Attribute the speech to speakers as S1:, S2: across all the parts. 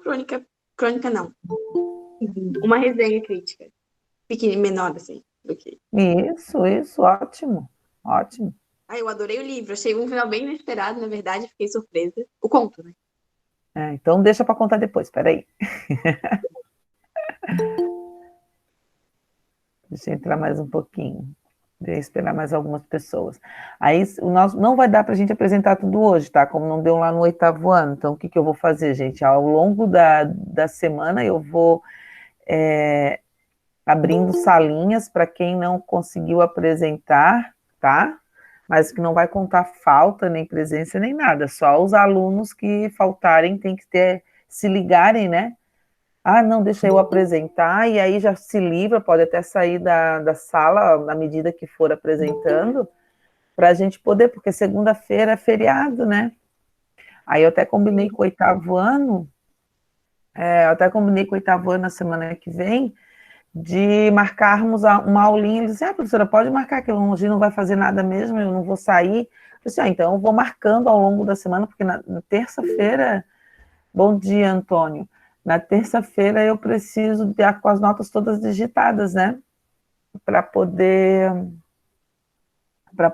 S1: crônica, crônica não, uma resenha crítica, pequena, menor assim, do que...
S2: Isso, ótimo, ótimo.
S1: Ah, eu adorei o livro, achei um final bem inesperado, na verdade, fiquei surpresa. O conto, né?
S2: Então deixa para contar depois, peraí. Deixa eu entrar mais um pouquinho. Deixa eu esperar mais algumas pessoas. Aí o nosso, não vai dar para a gente apresentar tudo hoje, tá? Como não deu lá no 8º ano. Então, o que eu vou fazer, gente? Ao longo da semana, eu vou abrindo salinhas para quem não conseguiu apresentar, tá? Mas que não vai contar falta, nem presença, nem nada. Só os alunos que faltarem tem que se ligarem, né? Ah, não, deixa eu apresentar, e aí já se livra, pode até sair da sala na medida que for apresentando, para a gente poder, porque segunda-feira é feriado, né? Aí eu até combinei com o 8º ano, na semana que vem, de marcarmos uma aulinha. Ele disse, professora, pode marcar, que hoje não vai fazer nada mesmo, eu não vou sair. Eu disse, então eu vou marcando ao longo da semana, porque na terça-feira... Bom dia, Antônio. Na terça-feira eu preciso de com as notas todas digitadas, né? Para poder...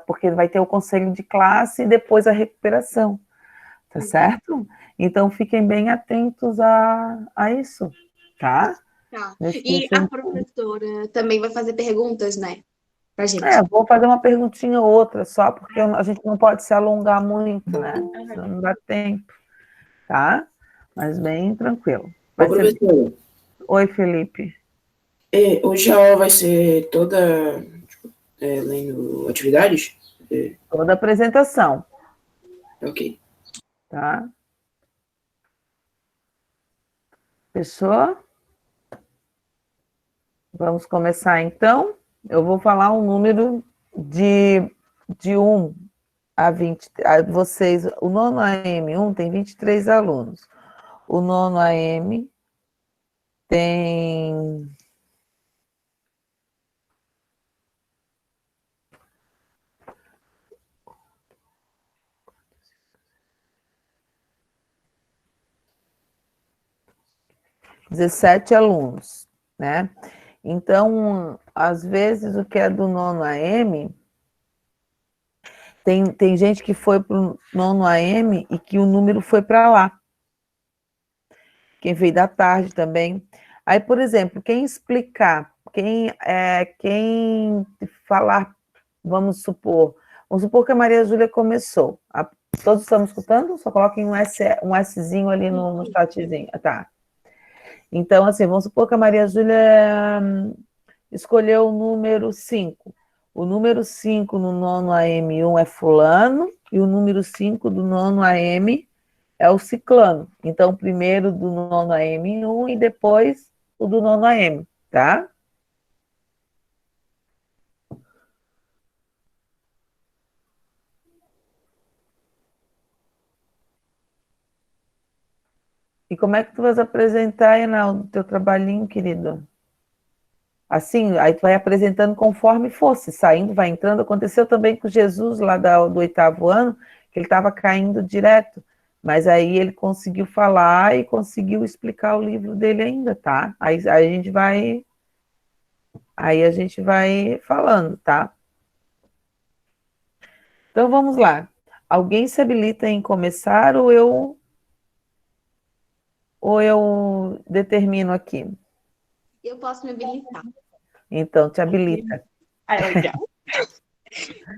S2: porque vai ter o conselho de classe e depois a recuperação, tá certo? Então fiquem bem atentos a isso, tá?
S1: Tá.
S2: Nesse
S1: E a
S2: sentido.
S1: professora também vai fazer perguntas, né? Pra gente.
S2: Vou fazer uma perguntinha ou outra só, porque a gente não pode se alongar muito, né? Senão não dá tempo, tá? Mas bem tranquilo.
S3: Ô,
S2: Vai ser...
S3: professor,
S2: Oi, Felipe.
S3: hoje a aula vai ser toda lendo atividades?
S2: Toda apresentação,
S3: Ok.
S2: tá? Fechou? Vamos começar então. Eu vou falar um número de 1 a 20. Vocês, o nono AM1 tem 23 alunos. O nono AM tem 17 alunos, né? Então, às vezes, o que é do nono AM, tem gente que foi para o nono AM e que o número foi para lá. Quem veio da tarde também. Aí, por exemplo, quem explicar, quem falar, vamos supor que a Maria Júlia começou. Todos estamos escutando? Só coloquem um Szinho ali no chatzinho. Tá. Então, assim, vamos supor que a Maria Júlia escolheu o número 5. O número 5 no nono AM1 é fulano, e o número 5 do nono AM é o ciclano. Então, primeiro do nono AM1 e depois o do nono AM, tá? E como é que tu vais apresentar, Enaldo, o teu trabalhinho, querido? Assim, aí tu vai apresentando conforme fosse, saindo, vai entrando. Aconteceu também com Jesus lá do 8º ano, que ele estava caindo direto. Mas aí ele conseguiu falar e conseguiu explicar o livro dele ainda, tá? Aí a gente vai falando, tá? Então vamos lá. Alguém se habilita em começar ou eu determino aqui?
S1: Eu posso me habilitar.
S2: Então te habilita.
S1: Ah, legal.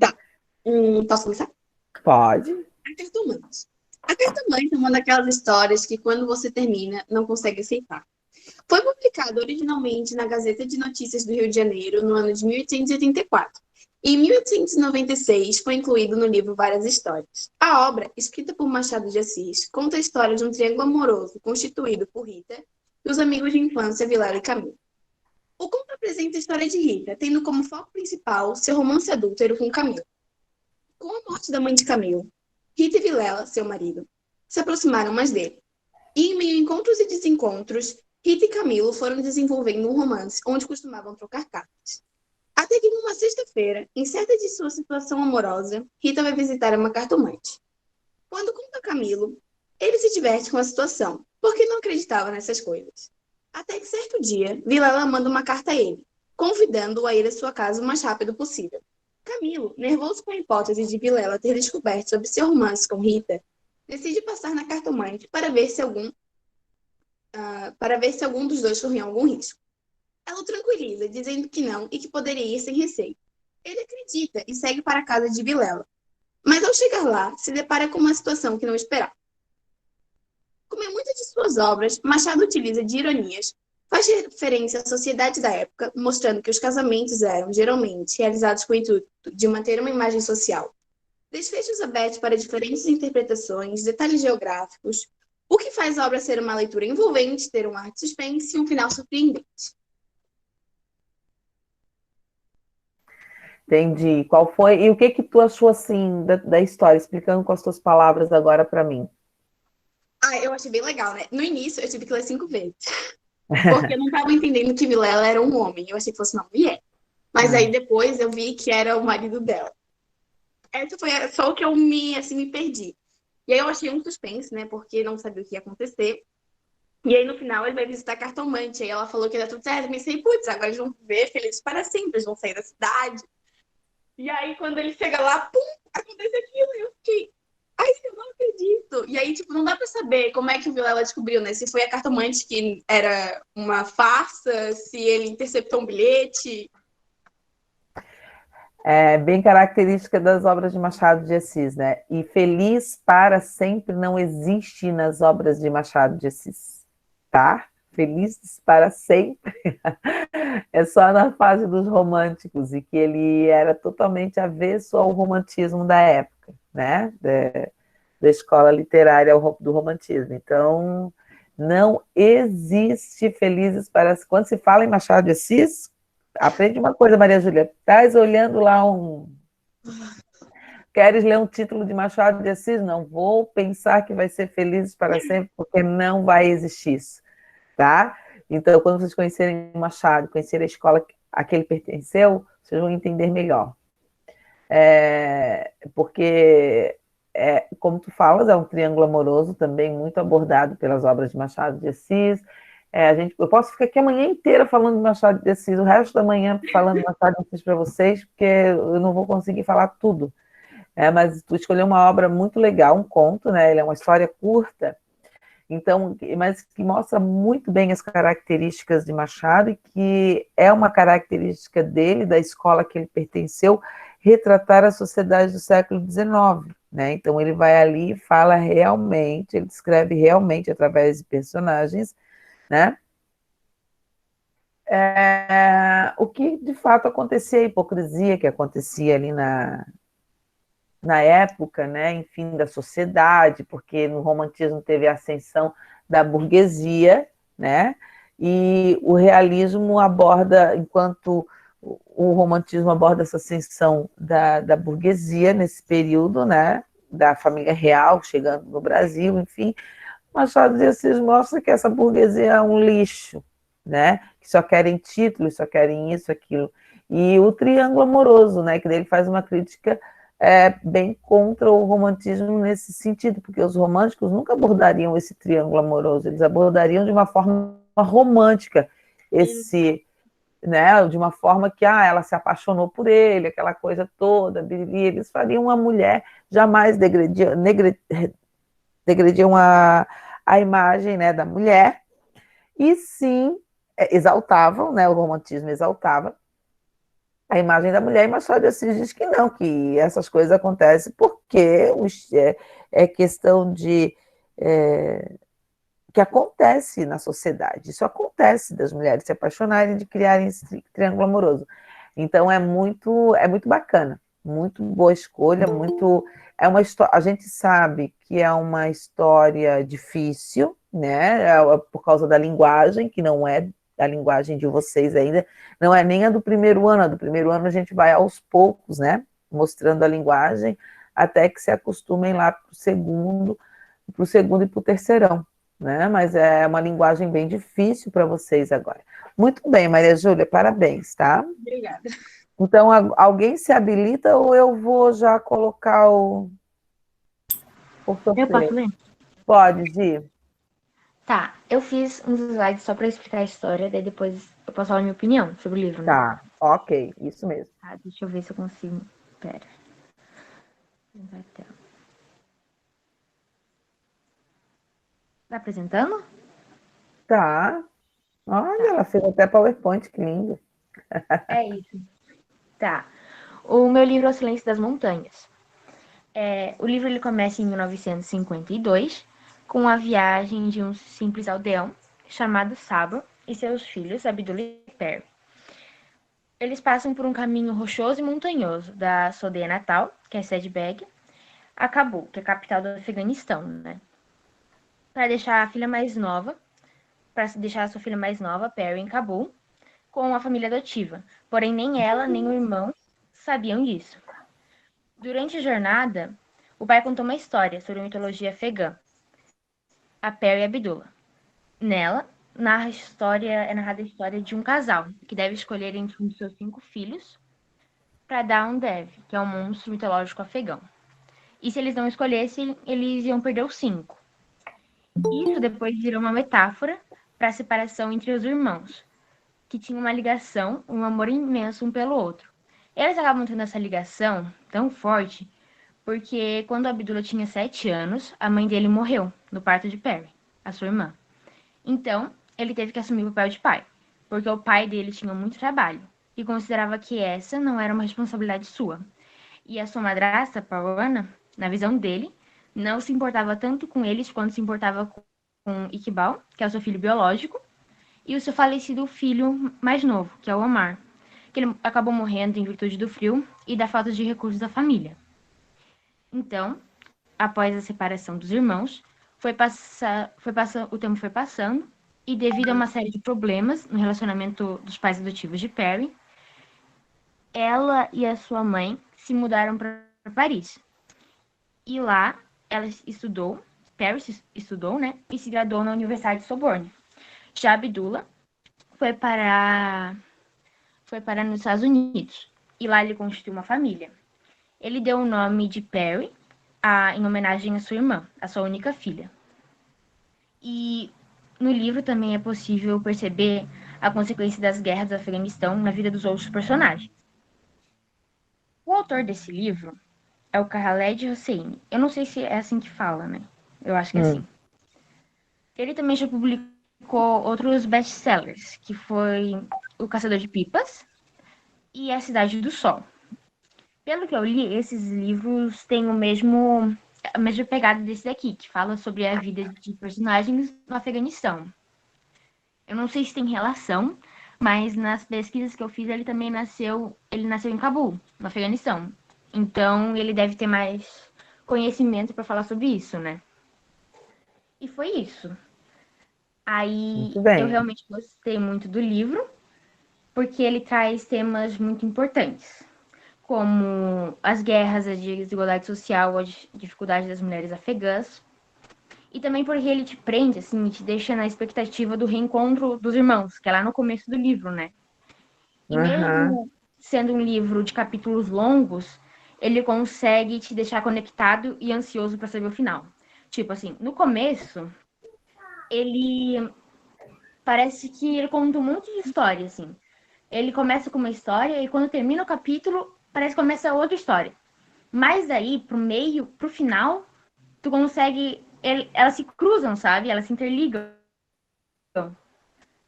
S1: Tá. Posso começar?
S2: Pode.
S1: A Cartomante. A Cartomante é uma daquelas histórias que, quando você termina, não consegue aceitar. Foi publicado originalmente na Gazeta de Notícias do Rio de Janeiro no ano de 1884. E em 1896 foi incluído no livro Várias Histórias. A obra, escrita por Machado de Assis, conta a história de um triângulo amoroso constituído por Rita e os amigos de infância Vilela e Camilo. O conto apresenta a história de Rita, tendo como foco principal seu romance adúltero com Camilo. Com a morte da mãe de Camilo, Rita e Vilela, seu marido, se aproximaram mais dele. E em meio a encontros e desencontros, Rita e Camilo foram desenvolvendo um romance onde costumavam trocar cartas. Até que numa sexta-feira, incerta de sua situação amorosa, Rita vai visitar uma cartomante. Quando conta a Camilo Ele se diverte com a situação, porque não acreditava nessas coisas. Até que certo dia, Vilela manda uma carta a ele, convidando-o a ir à sua casa o mais rápido possível. Camilo, nervoso com a hipótese de Vilela ter descoberto sobre seu romance com Rita, decide passar na cartomante para ver se algum dos dois corria algum risco. Ela o tranquiliza, dizendo que não e que poderia ir sem receio. Ele acredita e segue para a casa de Vilela. Mas ao chegar lá, se depara com uma situação que não esperava. Como em muitas de suas obras, Machado utiliza de ironias, faz referência à sociedade da época, mostrando que os casamentos eram, geralmente, realizados com o intuito de manter uma imagem social. Desfechos abertos para diferentes interpretações, detalhes geográficos, o que faz a obra ser uma leitura envolvente, ter um ar de suspense e um final surpreendente.
S2: Entendi. Qual foi? E o que que tu achou, assim, da história? Explicando com as tuas palavras agora para mim.
S1: Eu achei bem legal, né? No início, eu tive que ler 5 vezes. Porque eu não estava entendendo que Vilela era um homem. Eu achei que fosse uma mulher. Mas aí depois eu vi que era o marido dela. Essa foi só o que eu me perdi. E aí eu achei um suspense, né? Porque não sabia o que ia acontecer. E aí no final ele vai visitar a cartomante. Aí ela falou que ia dar tudo certo. Eu pensei, putz, agora eles vão viver felizes para sempre. Eles vão sair da cidade. E aí quando ele chega lá, pum, acontece aquilo. E eu fiquei, ai, eu não acredito. E aí, tipo, não dá pra saber como é que o Vilela descobriu, né? Se foi a cartomante que era uma farsa, se ele interceptou um bilhete.
S2: É bem característica das obras de Machado de Assis, né? E feliz para sempre não existe nas obras de Machado de Assis, tá? Felizes para sempre é só na fase dos românticos, e que ele era totalmente avesso ao romantismo da época, né? Da escola literária do romantismo. Então, não existe felizes para... Quando se fala em Machado de Assis, aprende uma coisa, Maria Júlia, estás olhando lá Queres ler um título de Machado de Assis? Não vou pensar que vai ser felizes para sempre, porque não vai existir isso, tá? Então, quando vocês conhecerem Machado, conhecerem a escola a que ele pertenceu, vocês vão entender melhor. Porque, como tu falas, é um triângulo amoroso também muito abordado pelas obras de Machado de Assis. Eu posso ficar aqui a manhã inteira falando de Machado de Assis, o resto da manhã falando de Machado de Assis para vocês, porque eu não vou conseguir falar tudo. Mas tu escolheu uma obra muito legal, um conto, né? Ele é uma história curta, então, mas que mostra muito bem as características de Machado, e que é uma característica dele, da escola que ele pertenceu, retratar a sociedade do século XIX, né? Então ele vai ali e fala realmente, ele descreve realmente através de personagens, né? O que de fato acontecia, a hipocrisia que acontecia ali na época, né, enfim, da sociedade, porque no romantismo teve a ascensão da burguesia, né, e o realismo aborda, enquanto o romantismo aborda essa ascensão da burguesia nesse período, né, da família real chegando no Brasil, enfim, Machado de Assis mostra que essa burguesia é um lixo, né, que só querem títulos, só querem isso, aquilo, e o triângulo amoroso, né, que ele faz uma crítica bem contra o romantismo nesse sentido, porque os românticos nunca abordariam esse triângulo amoroso, eles abordariam de uma forma romântica né, de uma forma que ela se apaixonou por ele, aquela coisa toda, e eles fariam uma mulher, jamais degrediam a imagem, né, da mulher, e sim exaltavam, né, o romantismo exaltava a imagem da mulher, e Machado de Assis diz que não, que essas coisas acontecem porque é questão de que acontece na sociedade, isso acontece das mulheres se apaixonarem, de criarem esse triângulo amoroso. Então é muito bacana, muito boa escolha, é uma história, a gente sabe que é uma história difícil, né, por causa da linguagem, que não é a linguagem de vocês ainda, não é nem a do primeiro ano, a gente vai aos poucos, né, mostrando a linguagem, até que se acostumem lá para o segundo e para o terceirão, né, mas é uma linguagem bem difícil para vocês agora. Muito bem, Maria Júlia, parabéns, tá?
S1: Obrigada.
S2: Então, alguém se habilita ou eu vou já colocar o
S4: Eu posso ler?
S2: Pode, Gi.
S4: Tá, eu fiz uns slides só pra explicar a história, daí depois eu posso falar a minha opinião sobre o livro, né?
S2: Tá, ok, isso mesmo.
S4: Tá, deixa eu ver se eu consigo. Pera. Vai ter. Tá apresentando?
S2: Tá. Olha, ela fez até PowerPoint, que lindo.
S4: É isso. Tá. O meu livro é O Silêncio das Montanhas. O livro ele começa em 1952, com a viagem de um simples aldeão chamado Saba e seus filhos, Abdullah e Perry. Eles passam por um caminho rochoso e montanhoso da sua aldeia natal, que é Sedbeg, a Cabul, que é a capital do Afeganistão, né? Para deixar a sua filha mais nova, Perry, em Cabul, com a família adotiva. Porém, nem ela, nem o irmão sabiam disso. Durante a jornada, o pai contou uma história sobre a mitologia afegã, a Perry e Abdullah. Nela, é narrada a história de um casal que deve escolher entre um de seus 5 filhos para dar um Dev, que é um monstro mitológico afegão. E se eles não escolhessem, eles iam perder os 5. Isso depois virou uma metáfora para a separação entre os irmãos, que tinham uma ligação, um amor imenso um pelo outro. Eles acabam tendo essa ligação tão forte porque quando Abdullah tinha 7 anos, a mãe dele morreu no parto de Perry, a sua irmã. Então, ele teve que assumir o papel de pai, porque o pai dele tinha muito trabalho e considerava que essa não era uma responsabilidade sua. E a sua madrasta, Parwana, na visão dele, não se importava tanto com eles quanto se importava com Iqbal, que é o seu filho biológico, e o seu falecido filho mais novo, que é o Omar, que ele acabou morrendo em virtude do frio e da falta de recursos da família. Então, após a separação dos irmãos, o tempo foi passando e devido a uma série de problemas no relacionamento dos pais adotivos de Perry, ela e a sua mãe se mudaram para Paris. E lá Perry estudou, né, e se graduou na Universidade de Sorbonne. Já Abdullah foi para nos Estados Unidos e lá ele constituiu uma família. Ele deu o nome de Perry em homenagem à sua irmã, a sua única filha. E no livro também é possível perceber a consequência das guerras do Afeganistão na vida dos outros personagens. O autor desse livro é o Khaled Hosseini. Eu não sei se é assim que fala, né? Eu acho que é assim. Ele também já publicou outros best-sellers, que foi O Caçador de Pipas e A Cidade do Sol. Pelo que eu li, esses livros têm a mesma pegada desse daqui, que fala sobre a vida de personagens no Afeganistão. Eu não sei se tem relação, mas nas pesquisas que eu fiz, ele nasceu em Cabul, no Afeganistão. Então, ele deve ter mais conhecimento para falar sobre isso, né? E foi isso. Aí, eu realmente gostei muito do livro, porque ele traz temas muito importantes, como as guerras, a desigualdade social, a dificuldade das mulheres afegãs. E também porque ele te prende, assim, te deixa na expectativa do reencontro dos irmãos, que é lá no começo do livro, né? E mesmo sendo um livro de capítulos longos, ele consegue te deixar conectado e ansioso para saber o final. Tipo assim, no começo, ele parece que ele conta um monte de história, assim. Ele começa com uma história e quando termina o capítulo, parece que começa outra história. Mas daí, pro final, tu consegue... elas se cruzam, sabe? Elas se interligam.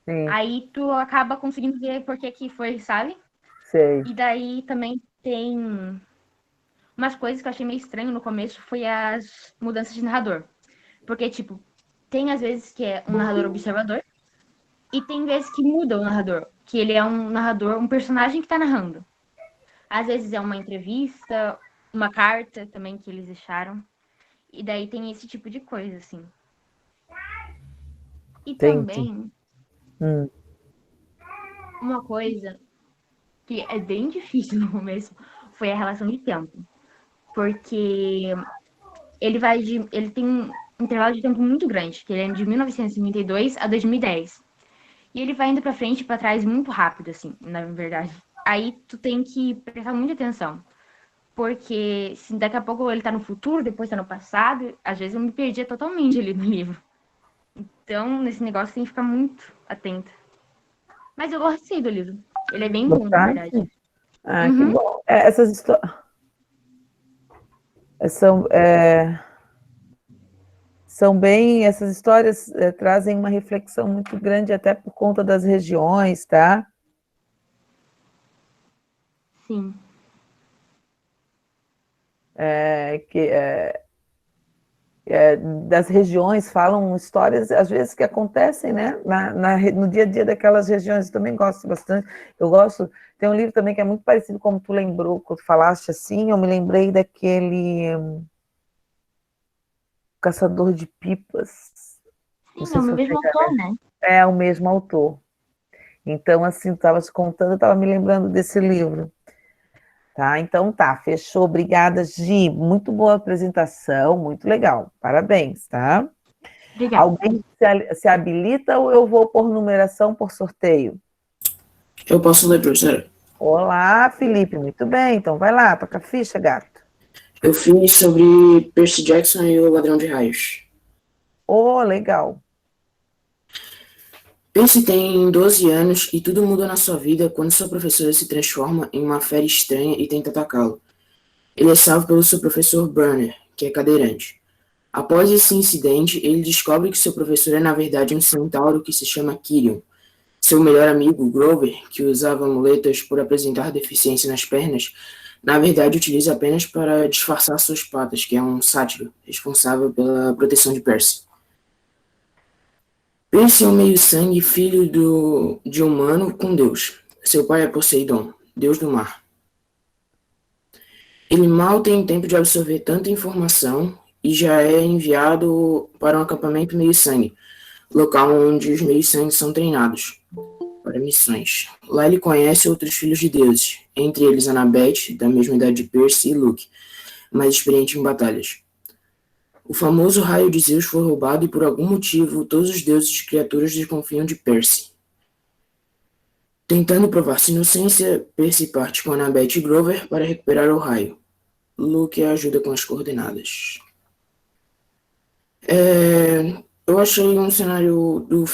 S2: Sim.
S4: Aí tu acaba conseguindo ver por que foi, sabe?
S2: Sei.
S4: E daí também tem umas coisas que eu achei meio estranho no começo, foi as mudanças de narrador. Porque, tipo, tem às vezes que é um narrador observador e tem vezes que muda o narrador, que ele é um narrador, um personagem que tá narrando. Às vezes é uma entrevista, uma carta também que eles deixaram. E daí tem esse tipo de coisa, assim. E também, uma coisa que é bem difícil no começo foi a relação de tempo. Porque ele tem um intervalo de tempo muito grande, que ele é de 1952 a 2010. E ele vai indo pra frente e pra trás muito rápido, assim, na verdade. Aí tu tem que prestar muita atenção. Porque se daqui a pouco ele tá no futuro, depois tá no passado, às vezes eu me perdia totalmente ali no livro. Então, nesse negócio tem que ficar muito atenta. Mas eu gostei do livro. Ele é bem bom, na verdade.
S2: Gostaste? Ah, que bom. Essas histórias são bem, essas histórias trazem uma reflexão muito grande até por conta das regiões, tá?
S4: Sim.
S2: Das regiões, falam histórias, às vezes, que acontecem, né, no dia a dia daquelas regiões. Eu também gosto bastante. Eu gosto, tem um livro também que é muito parecido, como tu lembrou, quando falaste assim, eu me lembrei daquele Caçador de Pipas. Não
S4: Sim, é
S2: sei
S4: o
S2: se
S4: meu
S2: você
S4: mesmo
S2: já
S4: autor,
S2: leu.
S4: né?
S2: É o mesmo autor. Então, assim, tu estava te contando, eu estava me lembrando desse livro. Tá, então tá, fechou. Obrigada, Gi. Muito boa apresentação, muito legal. Parabéns, tá?
S4: Obrigada.
S2: Alguém se habilita ou eu vou por numeração por sorteio?
S3: Eu posso ler, professora?
S2: Olá, Felipe, muito bem. Então vai lá, toca a ficha, gato.
S3: Eu fiz sobre Percy Jackson e o Ladrão de Raios.
S2: Oh, legal.
S3: Percy tem 12 anos e tudo muda na sua vida quando sua professora se transforma em uma fera estranha e tenta atacá-lo. Ele é salvo pelo seu professor Burner, que é cadeirante. Após esse incidente, ele descobre que seu professor é na verdade um centauro que se chama Kyrion. Seu melhor amigo, Grover, que usava muletas por apresentar deficiência nas pernas, na verdade utiliza apenas para disfarçar suas patas, que é um sátiro, responsável pela proteção de Percy. Percy é um meio-sangue filho de humano com Deus. Seu pai é Poseidon, deus do mar. Ele mal tem tempo de absorver tanta informação e já é enviado para um acampamento meio-sangue, local onde os meios-sangues são treinados para missões. Lá ele conhece outros filhos de deuses, entre eles Annabeth, da mesma idade de Percy, e Luke, mais experiente em batalhas. O famoso raio de Zeus foi roubado e por algum motivo todos os deuses e criaturas desconfiam de Percy. Tentando provar sua inocência, Percy parte com Annabeth e Grover para recuperar o raio. Luke ajuda com as coordenadas. Eu achei um cenário do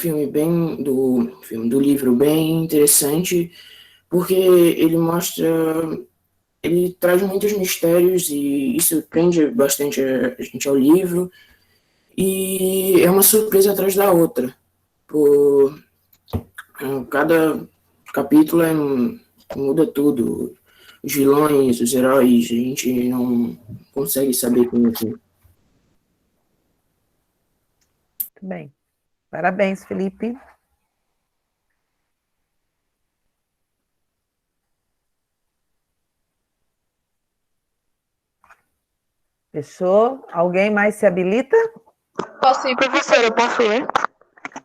S3: livro bem interessante, porque ele traz muitos mistérios e isso prende bastante a gente ao livro, e é uma surpresa atrás da outra. Por cada capítulo muda tudo. Os vilões, os heróis, a gente não consegue saber como é que é.
S2: Muito bem. Parabéns, Felipe. Fechou? Alguém mais se habilita?
S5: Posso ir, professora? Eu posso ler?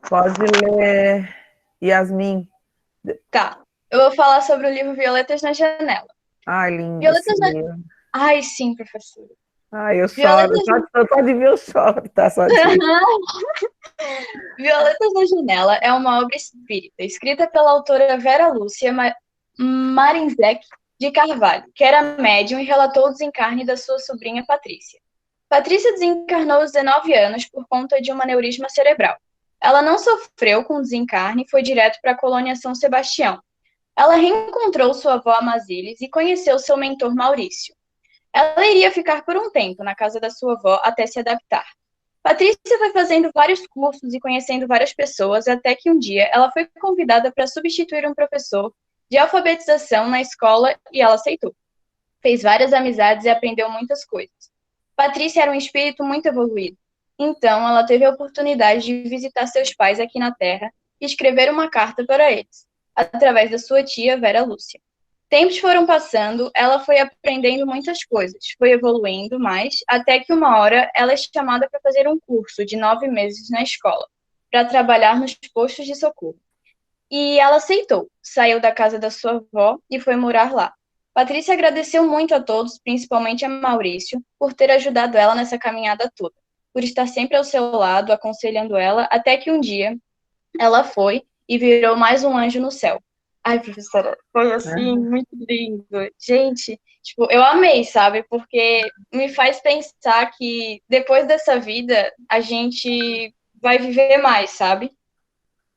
S2: Pode ler, Yasmin.
S5: Tá. Eu vou falar sobre o livro Violetas na Janela.
S2: Ai, lindo esse
S5: Violetas na...
S2: livro.
S5: Ai, sim, professora.
S2: Ai, eu choro. Só de ver eu choro, tá? Só de ver.
S5: Violetas na Janela é uma obra espírita, escrita pela autora Vera Lúcia Marinzec de Carvalho, que era médium e relatou o desencarne da sua sobrinha Patrícia. Patrícia desencarnou aos 19 anos por conta de um aneurisma cerebral. Ela não sofreu com o desencarne e foi direto para a colônia São Sebastião. Ela reencontrou sua avó Amazilis e conheceu seu mentor Maurício. Ela iria ficar por um tempo na casa da sua avó até se adaptar. Patrícia foi fazendo vários cursos e conhecendo várias pessoas, até que um dia ela foi convidada para substituir um professor de alfabetização na escola e ela aceitou. Fez várias amizades e aprendeu muitas coisas. Patrícia era um espírito muito evoluído. Então, ela teve a oportunidade de visitar seus pais aqui na Terra e escrever uma carta para eles, através da sua tia Vera Lúcia. Tempos foram passando, ela foi aprendendo muitas coisas, foi evoluindo mais, até que uma hora ela é chamada para fazer um curso de 9 meses na escola, para trabalhar nos postos de socorro. E ela aceitou, saiu da casa da sua avó e foi morar lá. Patrícia agradeceu muito a todos, principalmente a Maurício, por ter ajudado ela nessa caminhada toda, por estar sempre ao seu lado, aconselhando ela, até que um dia ela foi e virou mais um anjo no céu. Ai, professora, foi assim,
S2: Né?
S5: muito lindo. Gente, tipo, eu amei, sabe? Porque me faz pensar que depois dessa vida a gente vai viver mais, sabe?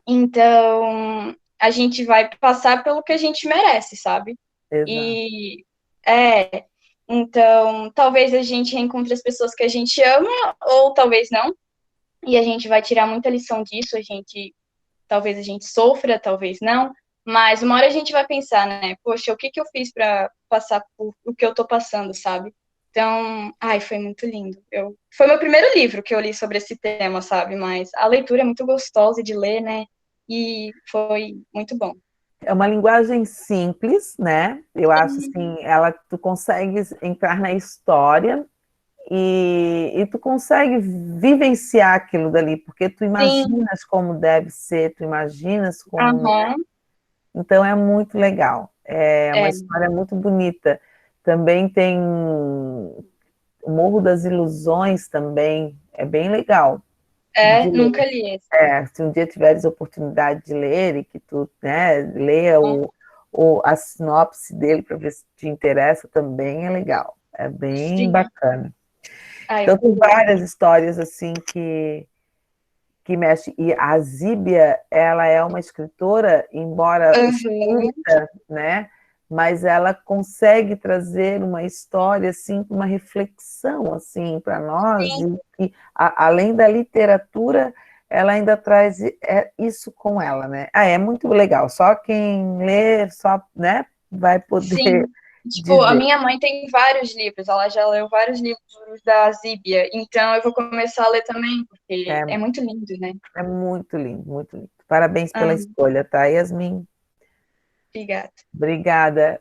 S5: Então, a gente vai passar pelo que a gente merece, sabe?
S2: Exato.
S5: E é, então, talvez a gente reencontre as pessoas que a gente ama, ou talvez não. E a gente vai tirar muita lição disso, talvez a gente sofra, talvez não, mas uma hora a gente vai pensar, né? Poxa, o que que eu fiz para passar por o que eu tô passando, sabe? Então, ai, foi muito lindo. Foi meu primeiro livro que eu li sobre esse tema, sabe? Mas a leitura é muito gostosa de ler, né? E foi muito bom.
S2: É uma linguagem simples, né? Eu acho assim, tu consegue entrar na história e tu consegue vivenciar aquilo dali, porque tu
S5: Sim,
S2: imaginas como deve ser, tu imaginas como.
S5: aham,
S2: Então é muito legal. É uma
S5: é,
S2: história muito bonita. Também tem o Morro das Ilusões também, é bem legal de ler.
S5: nunca li esse.
S2: Se um dia tiveres oportunidade de ler e que tu, né, leia a sinopse dele para ver se te interessa, também é legal. É bem
S5: Sim,
S2: bacana.
S5: ai,
S2: Então, tem várias histórias assim que mexe. E a Zíbia, ela é uma escritora, embora
S5: aham,
S2: espírita, né? Mas ela consegue trazer uma história assim, uma reflexão assim para nós e além da literatura, ela ainda traz isso com ela, né? É muito legal. Só quem lê, só, né, vai poder
S5: sim. Tipo, a
S2: dizer.
S5: minha mãe tem vários livros, ela já leu vários livros da Zíbia, então eu vou começar a ler também, porque
S2: É,
S5: é muito lindo, né?
S2: é muito lindo, muito lindo. Parabéns pela
S5: Ah,
S2: escolha, tá, Yasmin?
S5: obrigada.
S2: Obrigada.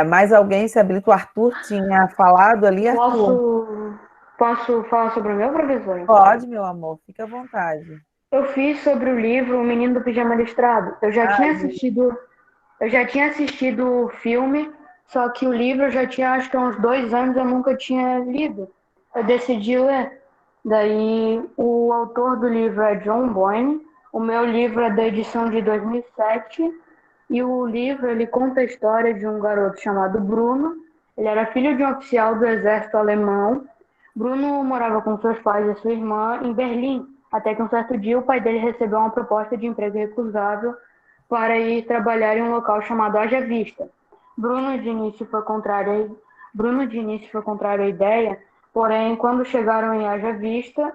S2: Mais alguém se habilita? O Arthur tinha falado ali, Arthur?
S6: Posso falar sobre o meu, professor?
S2: Pode, meu amor, fica à vontade.
S6: Eu fiz sobre o livro O Menino do Pijama Listrado. Eu já tinha assistido o filme, só que o livro eu já tinha, acho que há uns 2 anos, eu nunca tinha lido. Eu decidi ler. Daí, o autor do livro é John Boyne, o meu livro é da edição de 2007, e o livro ele conta a história de um garoto chamado Bruno. Ele era filho de um oficial do exército alemão. Bruno morava com seus pais e sua irmã em Berlim, até que um certo dia o pai dele recebeu uma proposta de emprego recusável para ir trabalhar em um local chamado Haja Vista. Bruno de início foi contrário, Bruno de início foi contrário à ideia, porém, quando chegaram em Haja Vista,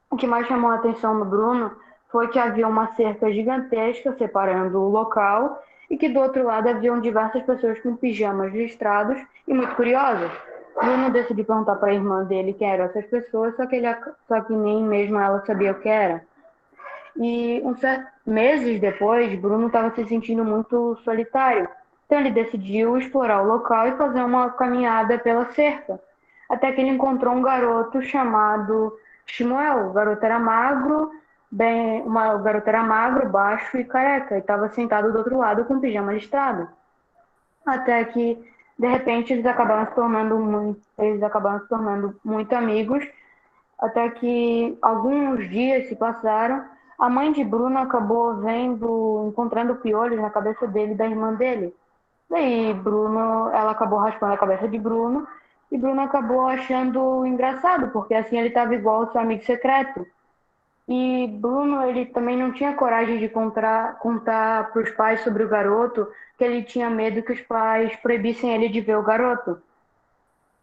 S6: o que mais chamou a atenção do Bruno foi que havia uma cerca gigantesca separando o local e que do outro lado haviam diversas pessoas com pijamas listrados e muito curiosas. Bruno decidiu perguntar para a irmã dele quem eram essas pessoas, só que nem mesmo ela sabia o que era. E meses depois, Bruno estava se sentindo muito solitário. Então ele decidiu explorar o local e fazer uma caminhada pela cerca. Até que ele encontrou um garoto chamado Shmuel. O garoto era magro, baixo e careca, e estava sentado do outro lado com o pijama listrado. Até que, de repente, eles acabaram se tornando muito amigos, até que alguns dias se passaram. A mãe de Bruno acabou encontrando piolhos na cabeça dele e da irmã dele. Daí ela acabou raspando a cabeça de Bruno e Bruno acabou achando engraçado, porque assim ele estava igual ao seu amigo secreto. E Bruno, ele também não tinha coragem de contar para os pais sobre o garoto, que ele tinha medo que os pais proibissem ele de ver o garoto.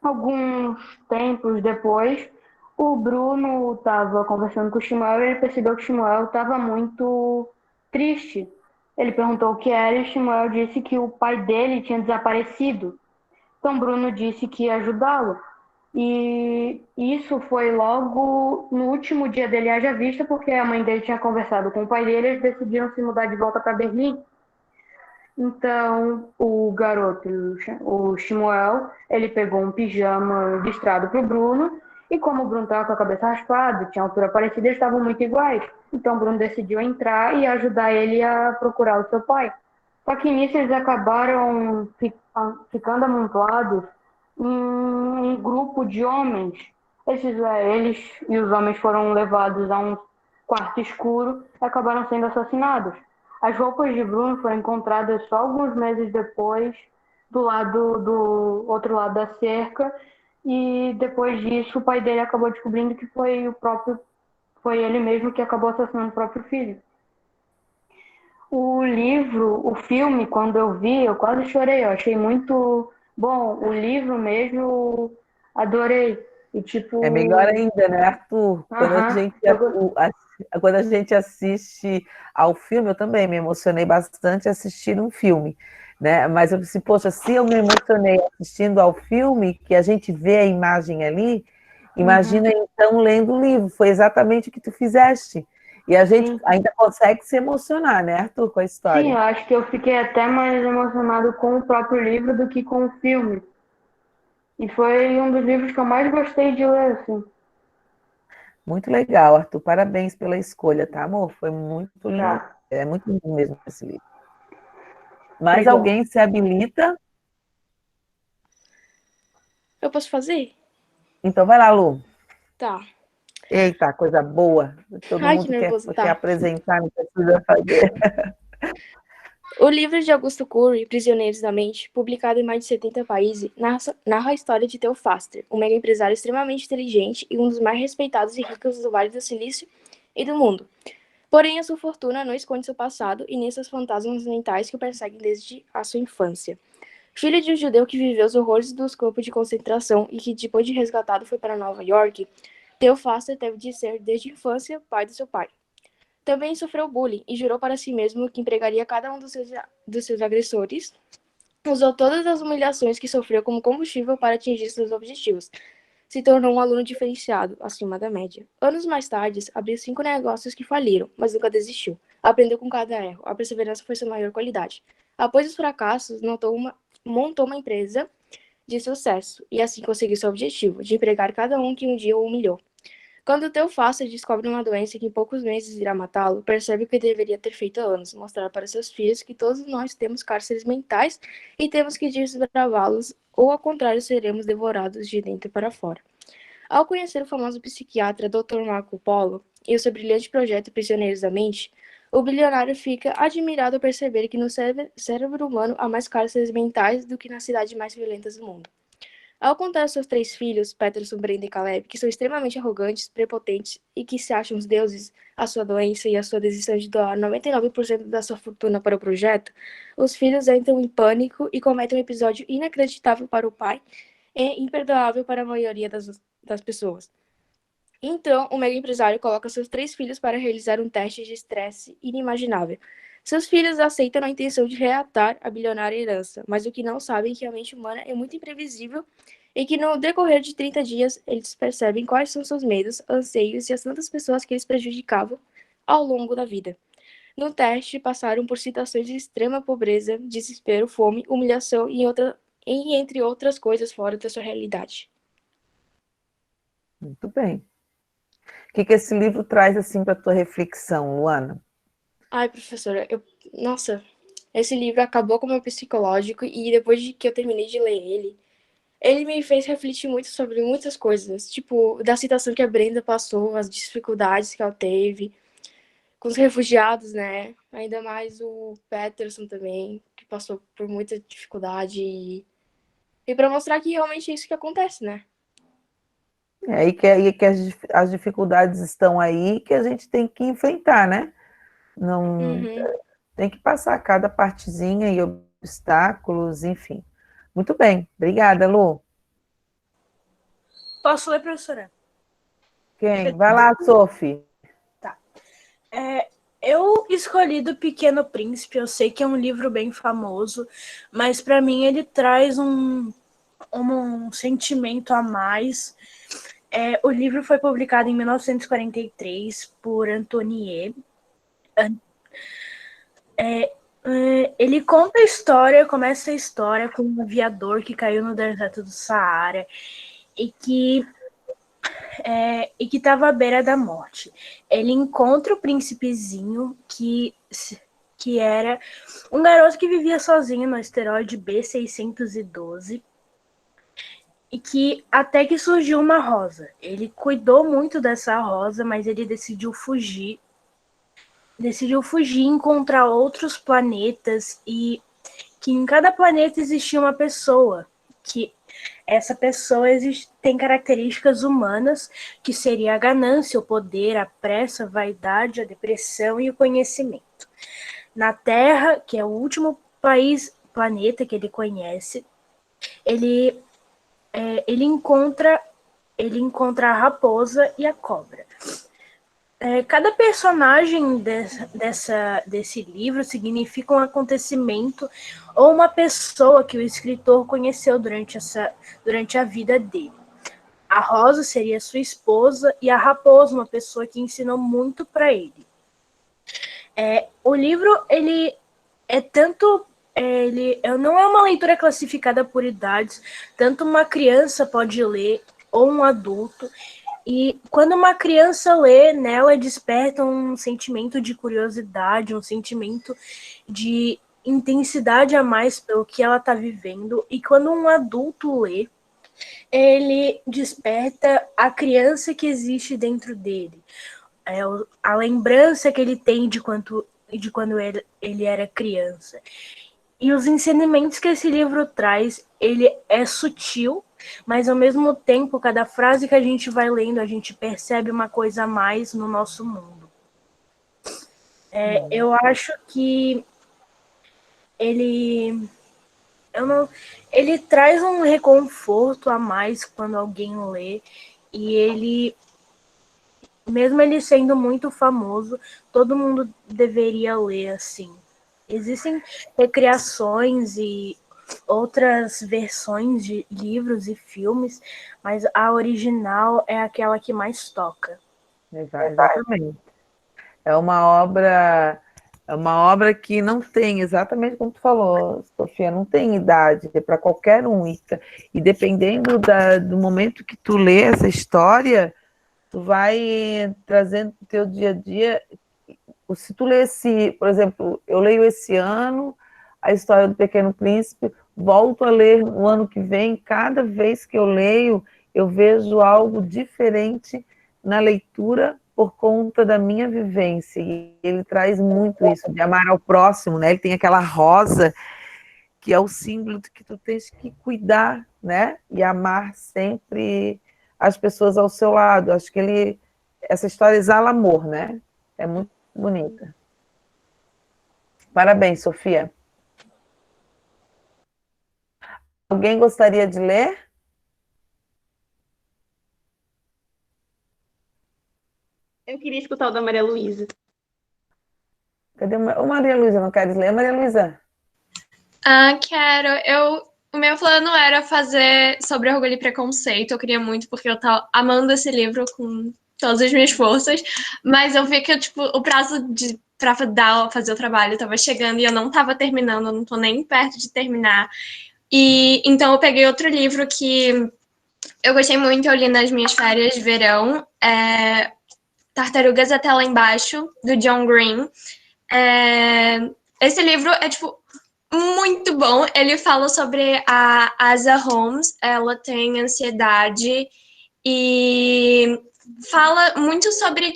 S6: Alguns tempos depois, o Bruno estava conversando com o Shmuel e ele percebeu que o Shmuel estava muito triste. Ele perguntou o que era e o Shmuel disse que o pai dele tinha desaparecido. Então Bruno disse que ia ajudá-lo. E isso foi logo no último dia dele em Haja Vista, porque a mãe dele tinha conversado com o pai dele e eles decidiram se mudar de volta para Berlim. Então, o garoto, o Shmuel, ele pegou um pijama listrado para o Bruno, e como o Bruno estava com a cabeça raspada, tinha altura parecida, eles estavam muito iguais. Então, o Bruno decidiu entrar e ajudar ele a procurar o seu pai. Só que nisso eles acabaram ficando amontoados em um grupo de homens. Eles e os homens foram levados a um quarto escuro e acabaram sendo assassinados. As roupas de Bruno foram encontradas só alguns meses depois, do outro lado da cerca, e depois disso o pai dele acabou descobrindo que foi ele mesmo que acabou assassinando o próprio filho. O filme, quando eu vi, eu quase chorei. Eu achei muito bom. O livro mesmo, eu adorei. E tipo,
S2: É melhor ainda, né, Arthur?
S6: aham,
S2: Quando a gente assiste ao filme, eu também me emocionei bastante assistindo um filme, né? Mas eu disse, poxa, se eu me emocionei assistindo ao filme, que a gente vê a imagem ali, imagina então lendo o livro. Foi exatamente o que tu fizeste. E a gente
S6: sim.
S2: ainda consegue se emocionar, né, Arthur, com a
S6: Sim, eu
S2: história.
S6: acho que eu fiquei até mais emocionado com o próprio livro do que com o filme. E foi um dos livros que eu mais gostei de ler, assim.
S2: Muito legal, Arthur. Parabéns pela escolha, tá, amor? Foi muito lindo.
S6: Tá,
S2: É muito lindo mesmo esse livro.
S6: foi
S2: Mais
S6: bom.
S2: alguém se habilita?
S7: Eu posso fazer?
S2: Então vai lá, Lu.
S7: Tá.
S2: Eita, coisa boa. Todo
S7: Ai, que
S2: mundo quer,
S7: nervoso.
S2: quer
S7: Tá.
S2: apresentar, não precisa fazer.
S7: O livro de Augusto Curry, Prisioneiros da Mente, publicado em mais de 70 países, narra a história de Theo Faster, um mega empresário extremamente inteligente e um dos mais respeitados e ricos do Vale do Silício e do mundo. Porém, a sua fortuna não esconde seu passado e nem seus fantasmas mentais que o perseguem desde a sua infância. Filho de um judeu que viveu os horrores dos campos de concentração e que, depois de resgatado, foi para Nova York, Theo Faster teve de ser, desde a infância, pai do seu pai. Também sofreu bullying e jurou para si mesmo que empregaria cada um dos seus agressores. Usou todas as humilhações que sofreu como combustível para atingir seus objetivos. Se tornou um aluno diferenciado, acima da média. Anos mais tarde, abriu 5 negócios que faliram, mas nunca desistiu. Aprendeu com cada erro. A perseverança foi sua maior qualidade. Após os fracassos, montou uma empresa de sucesso e assim conseguiu seu objetivo, de empregar cada um que um dia o humilhou. Quando o Theo Facer descobre uma doença que em poucos meses irá matá-lo, percebe o que deveria ter feito há anos, mostrar para seus filhos que todos nós temos cárceres mentais e temos que desbravá-los, ou ao contrário, seremos devorados de dentro para fora. Ao conhecer o famoso psiquiatra Dr. Marco Polo e o seu brilhante projeto Prisioneiros da Mente, o bilionário fica admirado ao perceber que no cérebro humano há mais cárceres mentais do que nas cidades mais violentas do mundo. Ao contar aos seus 3 filhos, Peterson, Brenda e Caleb, que são extremamente arrogantes, prepotentes e que se acham os deuses, a sua doença e a sua decisão de doar 99% da sua fortuna para o projeto, os filhos entram em pânico e cometem um episódio inacreditável para o pai e imperdoável para a maioria das pessoas. Então, o mega empresário coloca seus 3 filhos para realizar um teste de estresse inimaginável. Seus filhos aceitam a intenção de reatar a bilionária herança, mas o que não sabem é que a mente humana é muito imprevisível e que no decorrer de 30 dias eles percebem quais são seus medos, anseios e as tantas pessoas que eles prejudicavam ao longo da vida. No teste, passaram por situações de extrema pobreza, desespero, fome, humilhação e entre outras coisas fora da sua realidade.
S2: Muito bem. O que esse livro traz assim para a tua reflexão, Luana?
S7: Ai, professora, nossa, esse livro acabou com o meu psicológico e depois de que eu terminei de ler ele me fez refletir muito sobre muitas coisas, tipo, da situação que a Brenda passou, as dificuldades que ela teve com os refugiados, né? Ainda mais o Peterson também, que passou por muita dificuldade e para mostrar que realmente é isso que acontece, né?
S2: E que as dificuldades estão aí que a gente tem que enfrentar, né? Não tem que passar cada partezinha e obstáculos, enfim. Muito bem, obrigada, Lu.
S8: Posso ler, professora?
S2: Quem? Vai lá, Sophie.
S8: Tá. Eu escolhi do Pequeno Príncipe, eu sei que é um livro bem famoso, mas para mim ele traz um sentimento a mais. O livro foi publicado em 1943 por Antonie. Ele conta a história, começa a história com um aviador que caiu no deserto do Saara e que estava à beira da morte. Ele encontra o príncipezinho que era um garoto que vivia sozinho no asteroide B612 e que até que surgiu uma rosa. Ele cuidou muito dessa rosa, mas ele decidiu fugir decidiu fugir e encontrar outros planetas e que em cada planeta existia uma pessoa, que essa pessoa tem características humanas, que seria a ganância, o poder, a pressa, a vaidade, a depressão e o conhecimento. Na Terra, que é o último planeta que ele conhece, ele encontra a raposa e a cobra. Cada personagem desse livro significa um acontecimento ou uma pessoa que o escritor conheceu durante a vida dele. A Rosa seria sua esposa e a Raposa, uma pessoa que ensinou muito para ele. O livro, ele é tanto... não é uma leitura classificada por idades, tanto uma criança pode ler ou um adulto. E quando uma criança lê, nela desperta um sentimento de curiosidade, um sentimento de intensidade a mais pelo que ela está vivendo. E quando um adulto lê, ele desperta a criança que existe dentro dele. A lembrança que ele tem de quando ele era criança. E os ensinamentos que esse livro traz, ele é sutil, mas ao mesmo tempo, cada frase que a gente vai lendo, a gente percebe uma coisa a mais no nosso mundo. Eu acho que ele traz um reconforto a mais quando alguém lê, e ele, mesmo ele sendo muito famoso, todo mundo deveria ler, assim. Existem recriações e outras versões de livros e filmes, mas a original é aquela que mais toca.
S2: Exatamente. É uma obra que não tem, exatamente como tu falou, Sofia, não tem idade, é para qualquer um. E dependendo do momento que tu lê essa história, tu vai trazendo para o teu dia a dia. Se tu lê por exemplo, eu leio esse ano a história do Pequeno Príncipe, volto a ler no ano que vem, cada vez que eu leio, eu vejo algo diferente na leitura por conta da minha vivência. E ele traz muito isso, de amar ao próximo, né? Ele tem aquela rosa, que é o símbolo de que tu tens que cuidar, né? E amar sempre as pessoas ao seu lado. Acho que essa história exala amor, né? É muito bonita. Parabéns, Sofia. Alguém gostaria de ler?
S1: Eu queria escutar o da Maria Luísa.
S2: Cadê o Maria Luísa? Não queres ler, Maria Luísa?
S9: Quero. O meu plano era fazer sobre orgulho e preconceito. Eu queria muito, porque eu tava amando esse livro com todas as minhas forças. Mas eu vi que o prazo pra fazer o trabalho estava chegando e eu não estava terminando, eu não tô nem perto de terminar. E então eu peguei outro livro que eu gostei muito, eu li nas minhas férias de verão. Tartarugas Até Lá Embaixo, do John Green. Esse livro é, muito bom. Ele fala sobre a Asa Holmes. Ela tem ansiedade e fala muito sobre,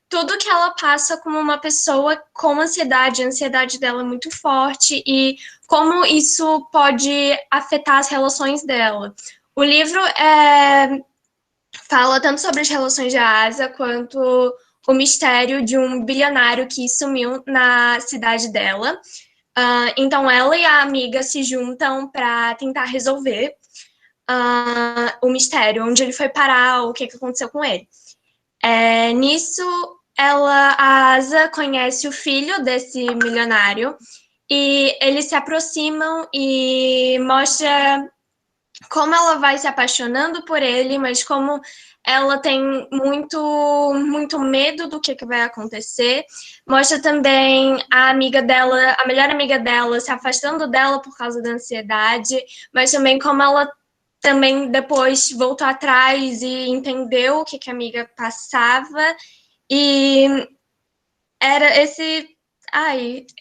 S9: tudo que ela passa como uma pessoa com ansiedade. A ansiedade dela é muito forte e como isso pode afetar as relações dela. O livro fala tanto sobre as relações de Asa quanto o mistério de um bilionário que sumiu na cidade dela. Então, ela e a amiga se juntam para tentar resolver o mistério, onde ele foi parar, o que aconteceu com ele. Nisso, a Asa conhece o filho desse milionário e eles se aproximam e mostra como ela vai se apaixonando por ele, mas como ela tem muito medo do que vai acontecer. Mostra também a melhor amiga dela, se afastando dela por causa da ansiedade, mas também como ela também depois voltou atrás e entendeu o que a amiga passava. E era esse...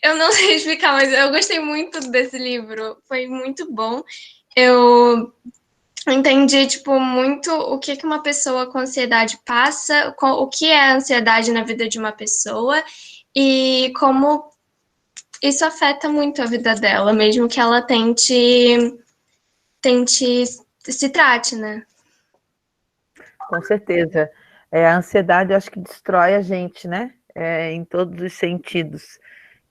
S9: eu não sei explicar, mas eu gostei muito desse livro. Foi muito bom. Eu entendi, muito o que uma pessoa com ansiedade passa, o que é a ansiedade na vida de uma pessoa, e como isso afeta muito a vida dela, mesmo que ela tente se trate, né?
S2: Com certeza. A ansiedade, eu acho que destrói a gente, né? Em todos os sentidos.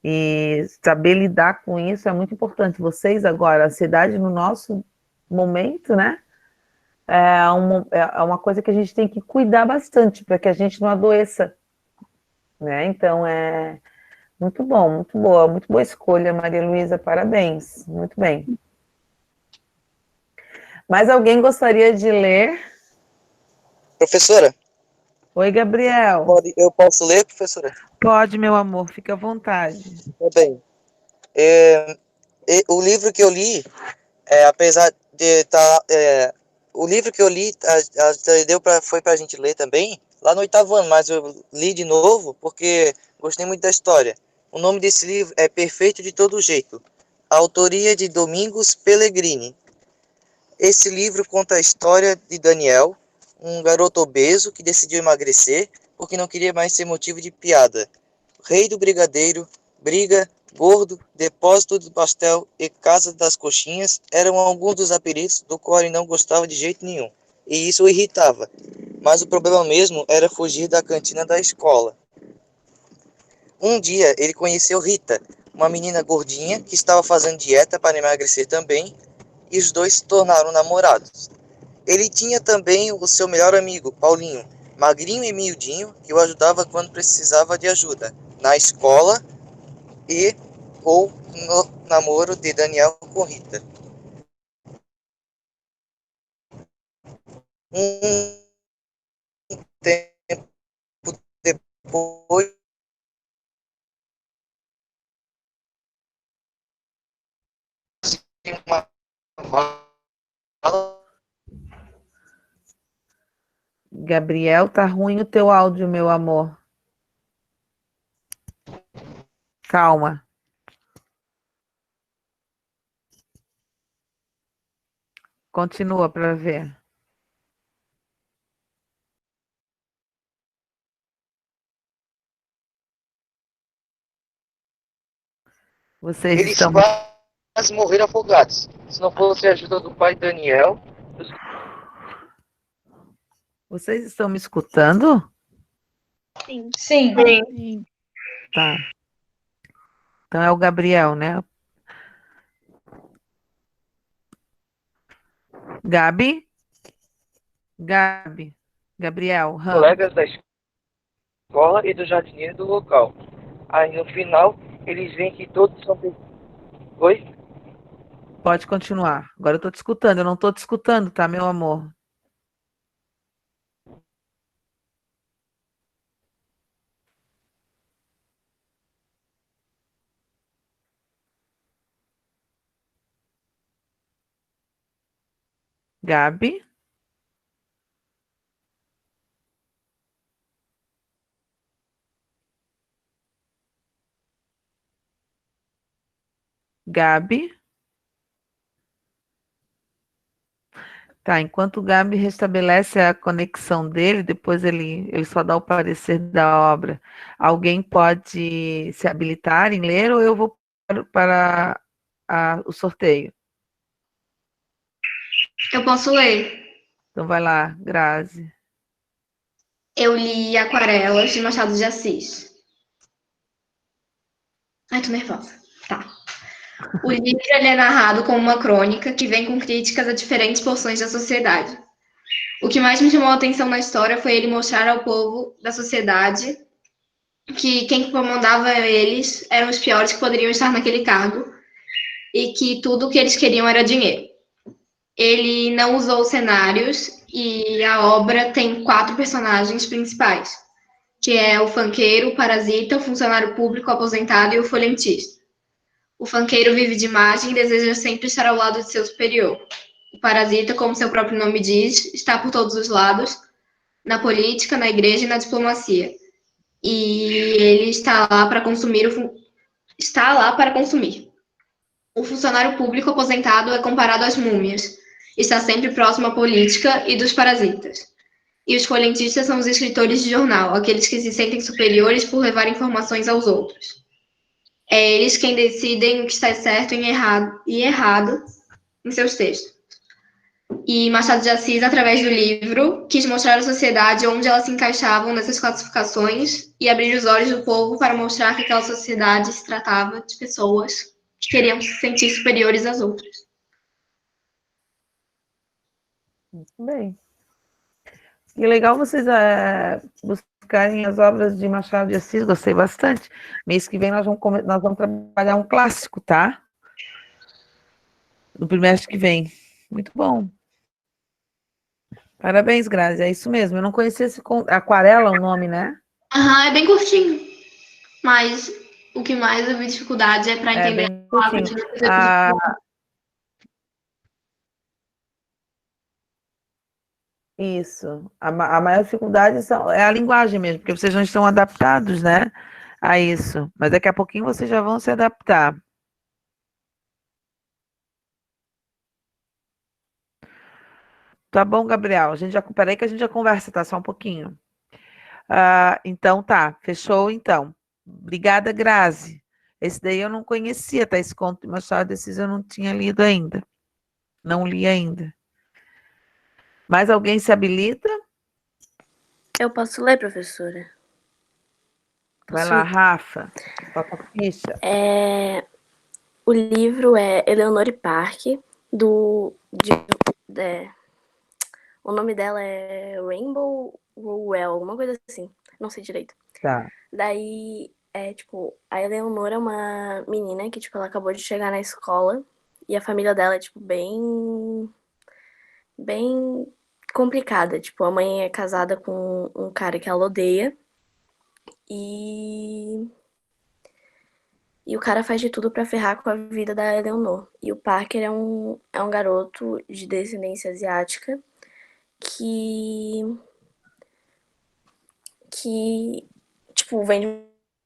S2: E saber lidar com isso é muito importante. Vocês agora, a ansiedade no nosso momento, né? É uma coisa que a gente tem que cuidar bastante para que a gente não adoeça, né? Então é muito bom, muito boa escolha, Maria Luísa, parabéns, muito bem. Mais alguém gostaria de ler?
S10: Professora,
S2: Oi, Gabriel.
S10: eu posso ler, professora?
S2: Pode, meu amor, fica à vontade.
S10: Tá bem. O livro que eu li, apesar de estar... o livro que eu li foi para a gente ler também, lá no 8º ano, mas eu li de novo porque gostei muito da história. O nome desse livro é Perfeito de Todo Jeito, a autoria de Domingos Pellegrini. Esse livro conta a história de Daniel, um garoto obeso que decidiu emagrecer porque não queria mais ser motivo de piada. Rei do Brigadeiro, Briga, Gordo, Depósito do Pastel e Casa das Coxinhas eram alguns dos apelidos do qual ele não gostava de jeito nenhum, e isso o irritava. Mas o problema mesmo era fugir da cantina da escola. Um dia ele conheceu Rita, uma menina gordinha que estava fazendo dieta para emagrecer também, e os dois se tornaram namorados. Ele tinha também o seu melhor amigo, Paulinho, magrinho e miudinho, que o ajudava quando precisava de ajuda, na escola ou no namoro de Daniel com Rita. Um tempo depois, uma
S2: Gabriel, tá ruim o teu áudio, meu amor. Calma. Continua para ver. Vocês
S10: eles
S2: estão...
S10: quase morreram afogados. Se não fosse a ajuda do pai Daniel...
S2: Vocês estão me escutando?
S5: Sim.
S8: Sim.
S2: Tá. Então é o Gabriel, né? Gabi? Gabriel.
S10: colegas da escola e do jardineiro do local. Aí no final, eles veem que todos são... Oi?
S2: Pode continuar. Agora eu tô te escutando. Eu não tô te escutando, tá, meu amor? Gabi? Gabi? Tá, enquanto o Gabi restabelece a conexão dele, depois ele só dá o parecer da obra. Alguém pode se habilitar em ler ou eu vou para o sorteio?
S1: Eu posso ler.
S2: Então vai lá, Grazi.
S1: Eu li Aquarelas, de Machado de Assis. Ai, tô nervosa. Tá. O livro ele é narrado como uma crônica que vem com críticas a diferentes porções da sociedade. O que mais me chamou a atenção na história foi ele mostrar ao povo da sociedade que quem comandava eles eram os piores que poderiam estar naquele cargo e que tudo o que eles queriam era dinheiro. Ele não usou cenários e a obra tem 4 personagens principais, que é o funkeiro, o parasita, o funcionário público aposentado e o folhentista. O funkeiro vive de imagem e deseja sempre estar ao lado de seu superior. O parasita, como seu próprio nome diz, está por todos os lados, na política, na igreja e na diplomacia. E ele está lá para consumir. O funcionário público aposentado é comparado às múmias. Está sempre próximo à política e dos parasitas.
S9: e os colentistas são os escritores de jornal, aqueles que se sentem superiores por levar informações aos outros. É eles quem decidem o que está certo e errado em seus textos. E Machado de Assis, através do livro, quis mostrar à sociedade onde elas se encaixavam nessas classificações e abrir os olhos do povo para mostrar que aquela sociedade se tratava de pessoas que queriam se sentir superiores às outras.
S2: Muito bem. E legal vocês buscarem as obras de Machado de Assis, gostei bastante. Mês que vem nós vamos trabalhar um clássico, tá? No primeiro que vem. Muito bom. Parabéns, Grazi, é isso mesmo. Eu não conhecia esse Aquarela, o nome, né?
S9: Aham, é bem curtinho. Mas o que mais eu vi dificuldade é para entender
S2: bem curtinho. Isso. A maior dificuldade é a linguagem mesmo, porque vocês não estão adaptados, né, a isso. Mas daqui a pouquinho vocês já vão se adaptar. Tá bom, Gabriel? Peraí que a gente já conversa, tá? Só um pouquinho. Então tá, fechou então. Obrigada, Grazi. Esse daí eu não conhecia, tá? Esse conto de Machado de Assis eu não tinha lido ainda. Não li ainda. Mais alguém se habilita?
S7: Eu posso ler, professora?
S2: Vai lá, Rafa. Toca a ficha.
S7: O livro é Eleanor Park, o nome dela é Rainbow Rowell, alguma coisa assim, não sei direito.
S2: Tá.
S7: Daí, a Eleanor é uma menina que, ela acabou de chegar na escola e a família dela é, bem complicada. A mãe é casada com um cara que ela odeia e o cara faz de tudo pra ferrar com a vida da Eleanor. E o Parker é um garoto de descendência asiática que vem de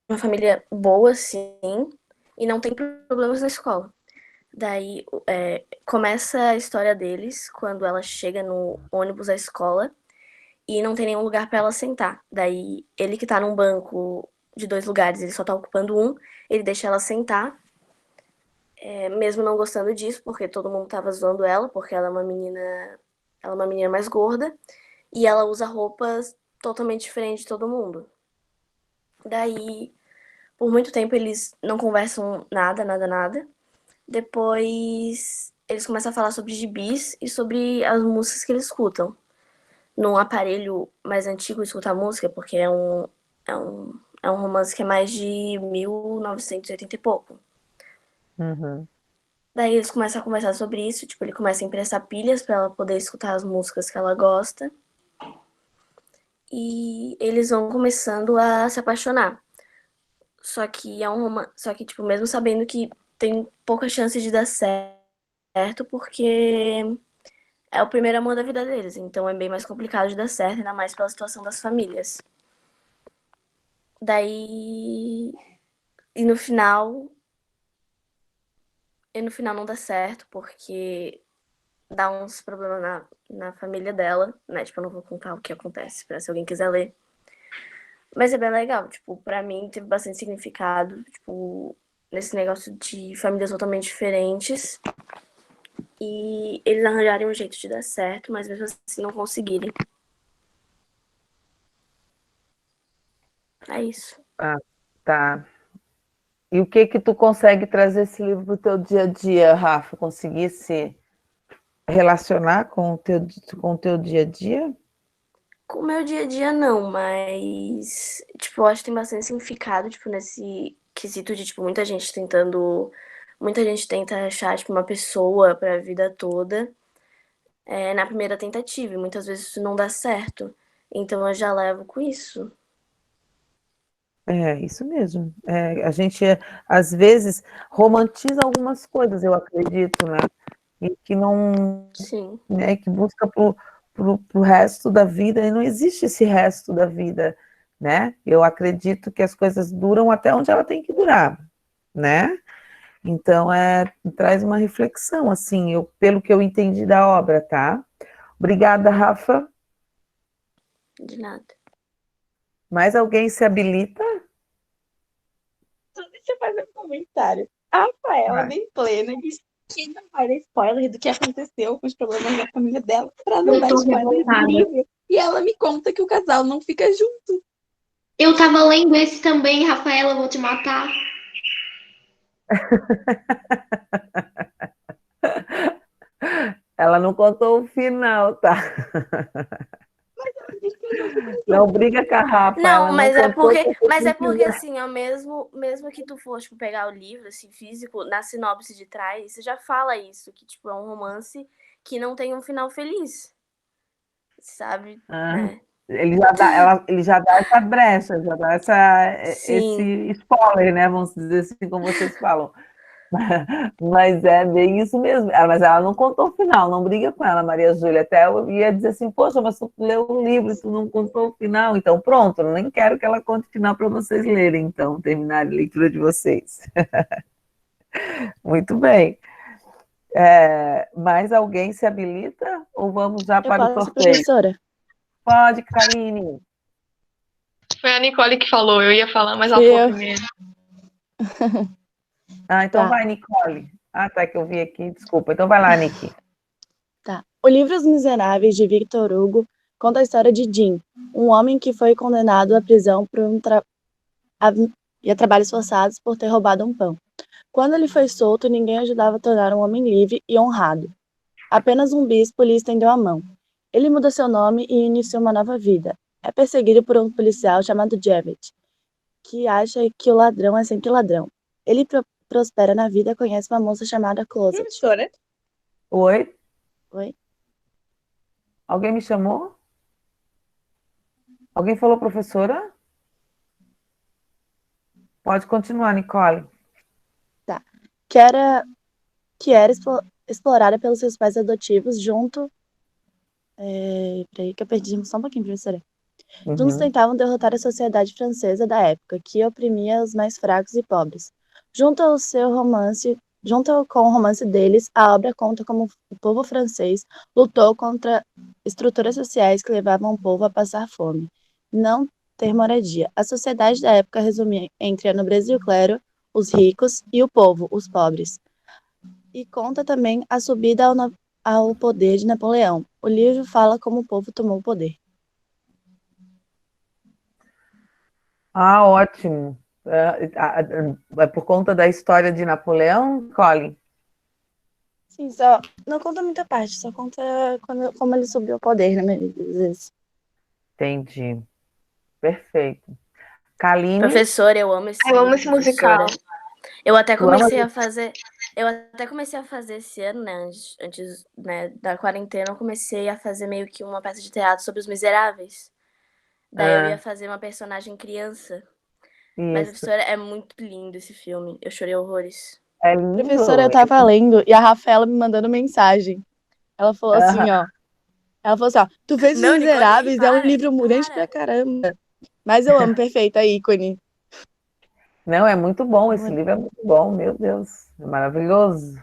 S7: uma família boa, assim, e não tem problemas na escola. Daí começa a história deles quando ela chega no ônibus da escola e não tem nenhum lugar para ela sentar. Daí ele que tá num banco de 2 lugares, ele só tá ocupando um, ele deixa ela sentar, mesmo não gostando disso, porque todo mundo tava zoando ela, porque ela é uma menina mais gorda, e ela usa roupas totalmente diferentes de todo mundo. Daí, por muito tempo, eles não conversam nada. Depois, eles começam a falar sobre gibis e sobre as músicas que eles escutam. Num aparelho mais antigo, escutar música, porque é um romance que é mais de 1980 e pouco.
S2: Uhum.
S7: Daí eles começam a conversar sobre isso, ele começa a emprestar pilhas para ela poder escutar as músicas que ela gosta. E eles vão começando a se apaixonar. Só que mesmo sabendo que tem pouca chance de dar certo, porque é o primeiro amor da vida deles, então é bem mais complicado de dar certo, ainda mais pela situação das famílias. Daí, e no final não dá certo, porque dá uns problemas na família dela, né? Eu não vou contar o que acontece, se alguém quiser ler. Mas é bem legal, pra mim teve bastante significado, nesse negócio de famílias totalmente diferentes. E eles arranjarem um jeito de dar certo, mas mesmo assim não conseguirem. É isso.
S2: Tá. E o que tu consegue trazer esse livro pro teu dia a dia, Rafa? Conseguir se relacionar com o teu dia a dia?
S7: Com o meu dia a dia, não, mas, eu acho que tem bastante significado, nesse quesito de, muita gente tenta achar, uma pessoa pra vida toda, na primeira tentativa, e muitas vezes isso não dá certo. Então, eu já levo com isso.
S2: É, isso mesmo. A gente, às vezes, romantiza algumas coisas, eu acredito, né? E que não...
S7: Sim.
S2: Né, que busca pro resto da vida, e não existe esse resto da vida, né? Eu acredito que as coisas duram até onde ela tem que durar, né? Então, traz uma reflexão, assim, pelo que eu entendi da obra, tá? Obrigada, Rafa.
S7: De nada.
S2: Mais alguém se habilita?
S11: Só deixa eu fazer um comentário. A Rafaela,
S2: Vai.
S11: bem plena, disse que não vai dar spoiler do que aconteceu com os problemas da família dela, pra não
S9: Eu
S11: dar
S9: tô
S11: spoiler do
S9: revoltada.
S11: livro. E ela me conta que o casal não fica junto.
S9: Eu tava lendo esse também, Rafaela, eu vou te matar.
S2: Ela não contou o final, tá? Não briga com a Rafa, ela
S7: Não, mas é
S2: contou
S7: porque,
S2: o
S7: mas é porque
S2: final.
S7: assim, é o mesmo que tu for, tipo, pegar o livro, assim, físico, na sinopse de trás, você já fala isso, que, tipo, é um romance que não tem um final feliz, sabe?
S2: Ah,
S7: Né?
S2: ele já dá essa brecha, já dá esse
S7: Sim.
S2: spoiler, né? Vamos dizer assim, como vocês falam. Mas é bem isso mesmo. Mas ela não contou o final, não briga com ela, Maria Júlia. Até eu ia dizer assim, poxa, mas tu leu o livro e tu não contou o final. Então, pronto, eu nem quero que ela conte o final para vocês lerem, então, terminar a leitura de vocês. Muito bem. Mais alguém se habilita ou vamos já
S7: Eu
S2: para o
S7: posso,
S2: sorteio?
S7: professora?
S2: Pode, Karine.
S5: Foi a Nicole que falou, eu ia falar, mas ela
S7: Fui
S5: falou
S7: eu.
S5: primeiro.
S2: Ah, então
S7: Tá.
S2: vai, Nicole. Ah, tá, que eu vi aqui, desculpa. Então vai lá, Niki.
S7: Tá. O livro Os Miseráveis, de Victor Hugo, conta a história de Jim, um homem que foi condenado à prisão e a trabalhos forçados por ter roubado um pão. Quando ele foi solto, ninguém ajudava a tornar um homem livre e honrado. Apenas um bispo lhe estendeu a mão. Ele muda seu nome e inicia uma nova vida. É perseguido por um policial chamado Javed, que acha que o ladrão é sempre ladrão. Ele prospera na vida e conhece uma moça chamada Closet.
S11: Professora,
S2: Oi?
S7: Oi?
S2: Alguém me chamou? Alguém falou professora? Pode continuar, Nicole.
S7: Tá. Que era explorada pelos seus pais adotivos junto... Peraí que eu perdi só um pouquinho, professora. Juntos tentavam derrotar a sociedade francesa da época, que oprimia os mais fracos e pobres. Junto com o romance deles, a obra conta como o povo francês lutou contra estruturas sociais que levavam o povo a passar fome, não ter moradia. A sociedade da época resumia entre a nobreza e o clero, os ricos, e o povo, os pobres. E conta também a subida ao poder de Napoleão. O livro fala como o povo tomou o poder.
S2: Ah, ótimo. É por conta da história de Napoleão, Colin?
S7: Sim, só não conta muita parte, só conta como ele subiu ao poder, né, às vezes.
S2: Entendi. Perfeito. Kaline?
S7: Professora, eu amo esse
S5: Eu amo
S7: livro,
S5: esse musical.
S7: professora. Eu até
S2: Tu ama
S7: comecei a fazer esse ano, né, antes, né, da quarentena, eu comecei a fazer meio que uma peça de teatro sobre os miseráveis. Daí eu ia fazer uma personagem criança. Mas,
S2: Isso.
S7: professora, é muito lindo esse filme. Eu chorei horrores.
S2: É lindo.
S7: Professora, eu tava lendo e a Rafaela me mandando mensagem. Ela falou assim, ó. Ela falou assim, ó, tu fez Os Miseráveis, é um livro grande pra caramba. Mas eu amo, perfeita, ícone.
S2: Não, é muito bom, esse livro é muito bom, meu Deus, é maravilhoso.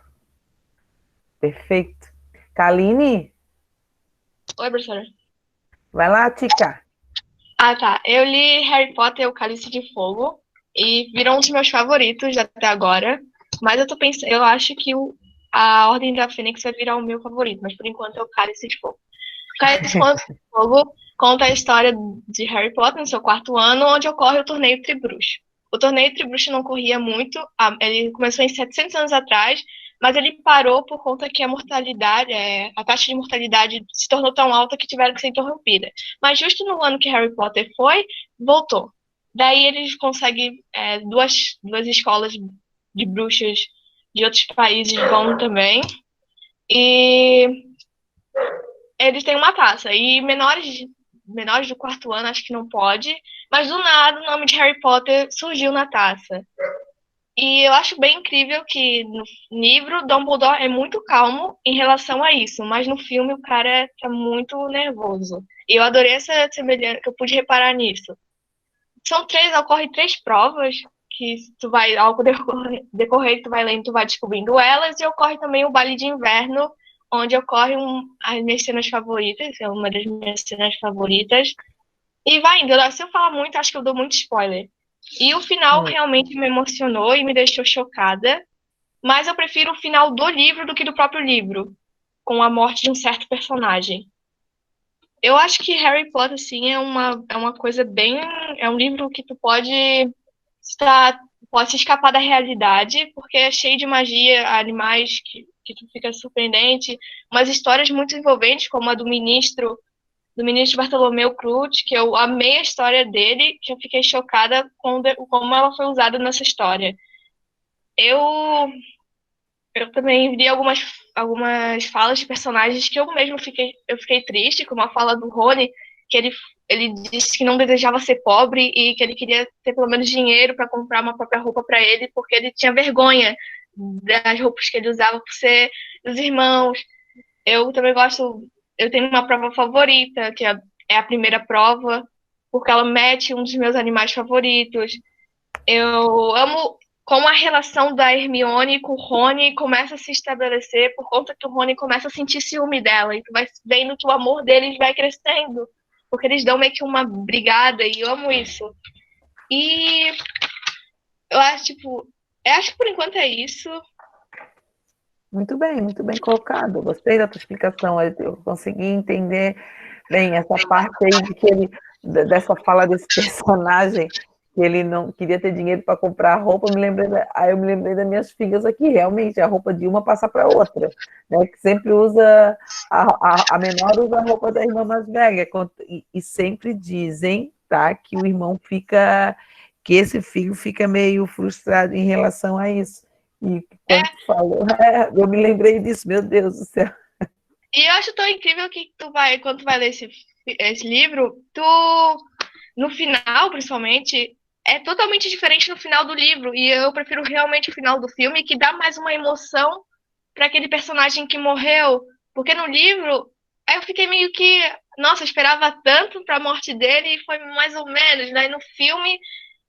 S2: Perfeito. Kaline?
S5: Oi, professora.
S2: Vai lá, Tica.
S5: Ah, tá. Eu li Harry Potter e o Cálice de Fogo e virou um dos meus favoritos até agora. Mas eu tô pensando, eu acho que a Ordem da Fênix vai virar o meu favorito, mas por enquanto é o Cálice de Fogo. O Cálice de Fogo conta a história de Harry Potter no seu 4º ano, onde ocorre o torneio Tribruxo. O torneio Tribruxo não corria muito, ele começou em 700 anos atrás, mas ele parou por conta que a taxa de mortalidade se tornou tão alta que tiveram que ser interrompida. Mas justo no ano que Harry Potter foi, voltou. Daí eles conseguem, duas escolas de bruxas de outros países vão também, e eles têm uma taça, e menores do 4º ano acho que não pode, mas do nada o nome de Harry Potter surgiu na taça. E eu acho bem incrível que no livro Dumbledore é muito calmo em relação a isso, mas no filme o cara tá muito nervoso. E eu adorei essa semelhança, que eu pude reparar nisso. Ocorrem 3 provas, que tu vai, ao decorrer, tu vai lendo, tu vai descobrindo elas, e ocorre também o baile de inverno, onde ocorre as minhas cenas favoritas, é uma das minhas cenas favoritas,
S9: E vai indo. Se eu falar muito, acho que eu dou muito spoiler. E o final realmente me emocionou e me deixou chocada. Mas eu prefiro o final do livro do que do próprio livro, com a morte de um certo personagem. Eu acho que Harry Potter, assim, é uma coisa bem... É um livro que tu pode se escapar da realidade, porque é cheio de magia, animais que tu fica surpreendente, umas histórias muito envolventes, como a do ministro Bartolomeu Cruz, que eu amei a história dele, que eu fiquei chocada com como ela foi usada nessa história. Eu também vi algumas falas de personagens que eu fiquei triste, como a fala do Rony, que ele disse que não desejava ser pobre e que ele queria ter pelo menos dinheiro para comprar uma própria roupa para ele, porque ele tinha vergonha das roupas que ele usava por ser dos irmãos. Eu também eu tenho uma prova favorita, que é a primeira prova, porque ela mete um dos meus animais favoritos. Eu amo como a relação da Hermione com o Rony começa a se estabelecer por conta que o Rony começa a sentir ciúme dela. E tu vai vendo que o amor deles vai crescendo. Porque eles dão meio que uma brigada e eu amo isso. E eu acho que por enquanto é isso.
S2: Muito bem colocado. Gostei da tua explicação. Eu consegui entender bem essa parte aí dessa fala desse personagem, que ele não queria ter dinheiro para comprar roupa. Aí eu me lembrei das minhas filhas aqui. Realmente, a roupa de uma passa para outra, né? Que sempre usa, a menor usa a roupa da irmã mais velha. E sempre dizem, tá, que o irmão que esse filho fica meio frustrado em relação a isso. E quando tu falou, eu me lembrei disso, meu Deus do céu.
S9: E eu acho tão incrível que quando tu vai ler esse livro, no final, principalmente, é totalmente diferente no final do livro. E eu prefiro realmente o final do filme, que dá mais uma emoção para aquele personagem que morreu. Porque no livro, aí eu fiquei meio que, nossa, eu esperava tanto para a morte dele e foi mais ou menos. Daí no filme,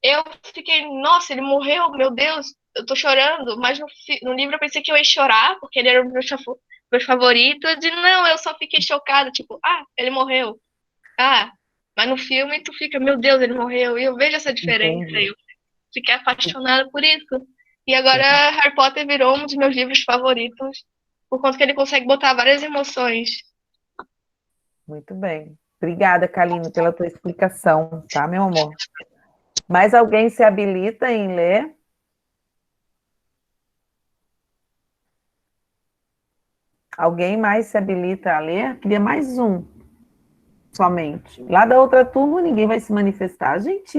S9: eu fiquei, nossa, ele morreu, meu Deus, eu tô chorando. Mas no livro eu pensei que eu ia chorar, porque ele era um dos meus favoritos. E não, eu só fiquei chocada, tipo, ele morreu. Ah, mas no filme tu fica, meu Deus, ele morreu. E eu vejo essa diferença.
S2: Entendi.
S9: Eu fiquei apaixonada por isso. E agora Harry Potter virou um dos meus livros favoritos, por conta que ele consegue botar várias emoções.
S2: Muito bem. Obrigada, Kaline, pela tua explicação, tá, meu amor? Mais alguém se habilita em ler? Alguém mais se habilita a ler? Queria mais um, somente. Lá da outra turma, ninguém vai se manifestar, gente.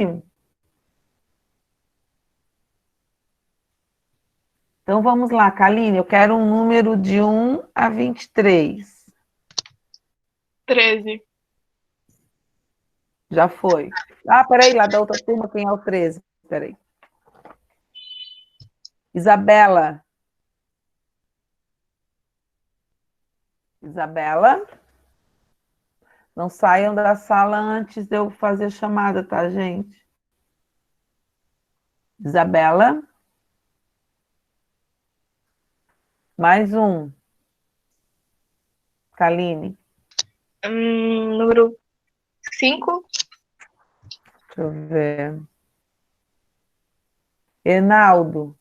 S2: Então vamos lá, Kaline, eu quero um número de 1 a 23.
S9: 13.
S2: Já foi. Ah, peraí, lá da outra turma, quem é o 13? Peraí. Isabela. Isabela? Não saiam da sala antes de eu fazer a chamada, tá, gente? Isabela? Mais um. Kaline.
S9: Número 5.
S2: Deixa eu ver. Enaldo.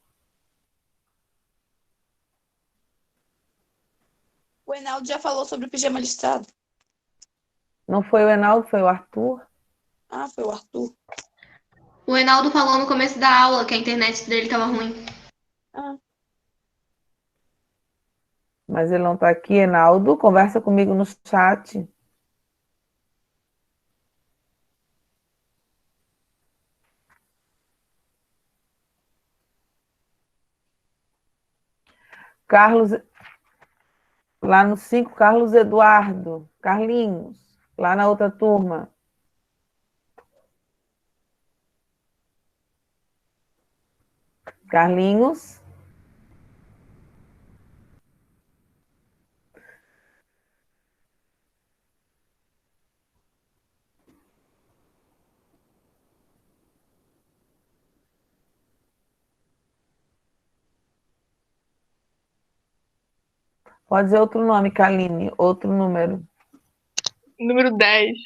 S11: O Enaldo já falou sobre o pijama listrado.
S2: Não foi o Enaldo, foi o Arthur.
S11: Ah, foi o Arthur.
S12: O Enaldo falou no começo da aula que a internet dele estava ruim.
S11: Ah,
S2: Mas ele não está aqui. Enaldo, conversa comigo no chat. Carlos, lá no 5, Carlos Eduardo. Carlinhos, lá na outra turma. Carlinhos. Pode dizer outro nome, Kaline, outro número.
S9: Número 10.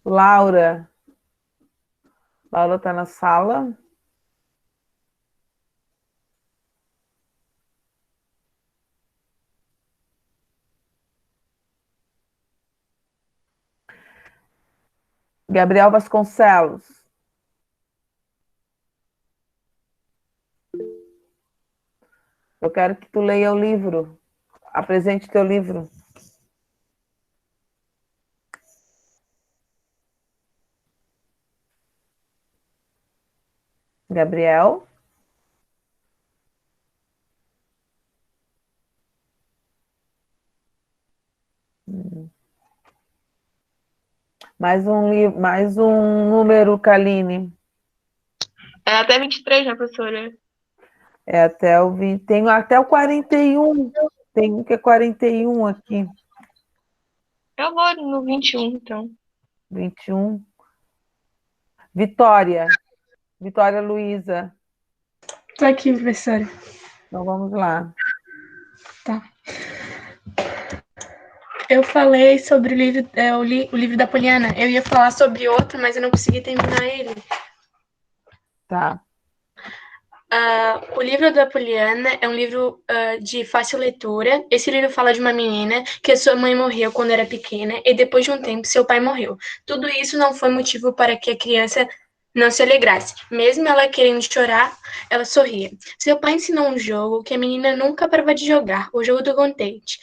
S2: Laura. Laura está na sala. Gabriel Vasconcelos. Eu quero que tu leia o livro. Apresente teu livro. Gabriel. Mais um número, Kaline.
S12: É até 23, né, professora?
S2: É até o 20. Tem até o 41. Tem um que é 41 aqui.
S12: Eu vou no 21, então.
S2: 21. Vitória. Vitória Luísa.
S13: Tô aqui, professora.
S2: Então vamos lá.
S13: Tá. Eu falei sobre o livro, eu li o livro da Poliana. Eu ia falar sobre outro, mas eu não consegui terminar ele.
S2: Tá.
S13: O livro da Poliana é um livro de fácil leitura. Esse livro fala de uma menina que a sua mãe morreu quando era pequena e depois de um tempo seu pai morreu. Tudo isso não foi motivo para que a criança não se alegrasse. Mesmo ela querendo chorar, ela sorria. Seu pai ensinou um jogo que a menina nunca parava de jogar, o jogo do contente.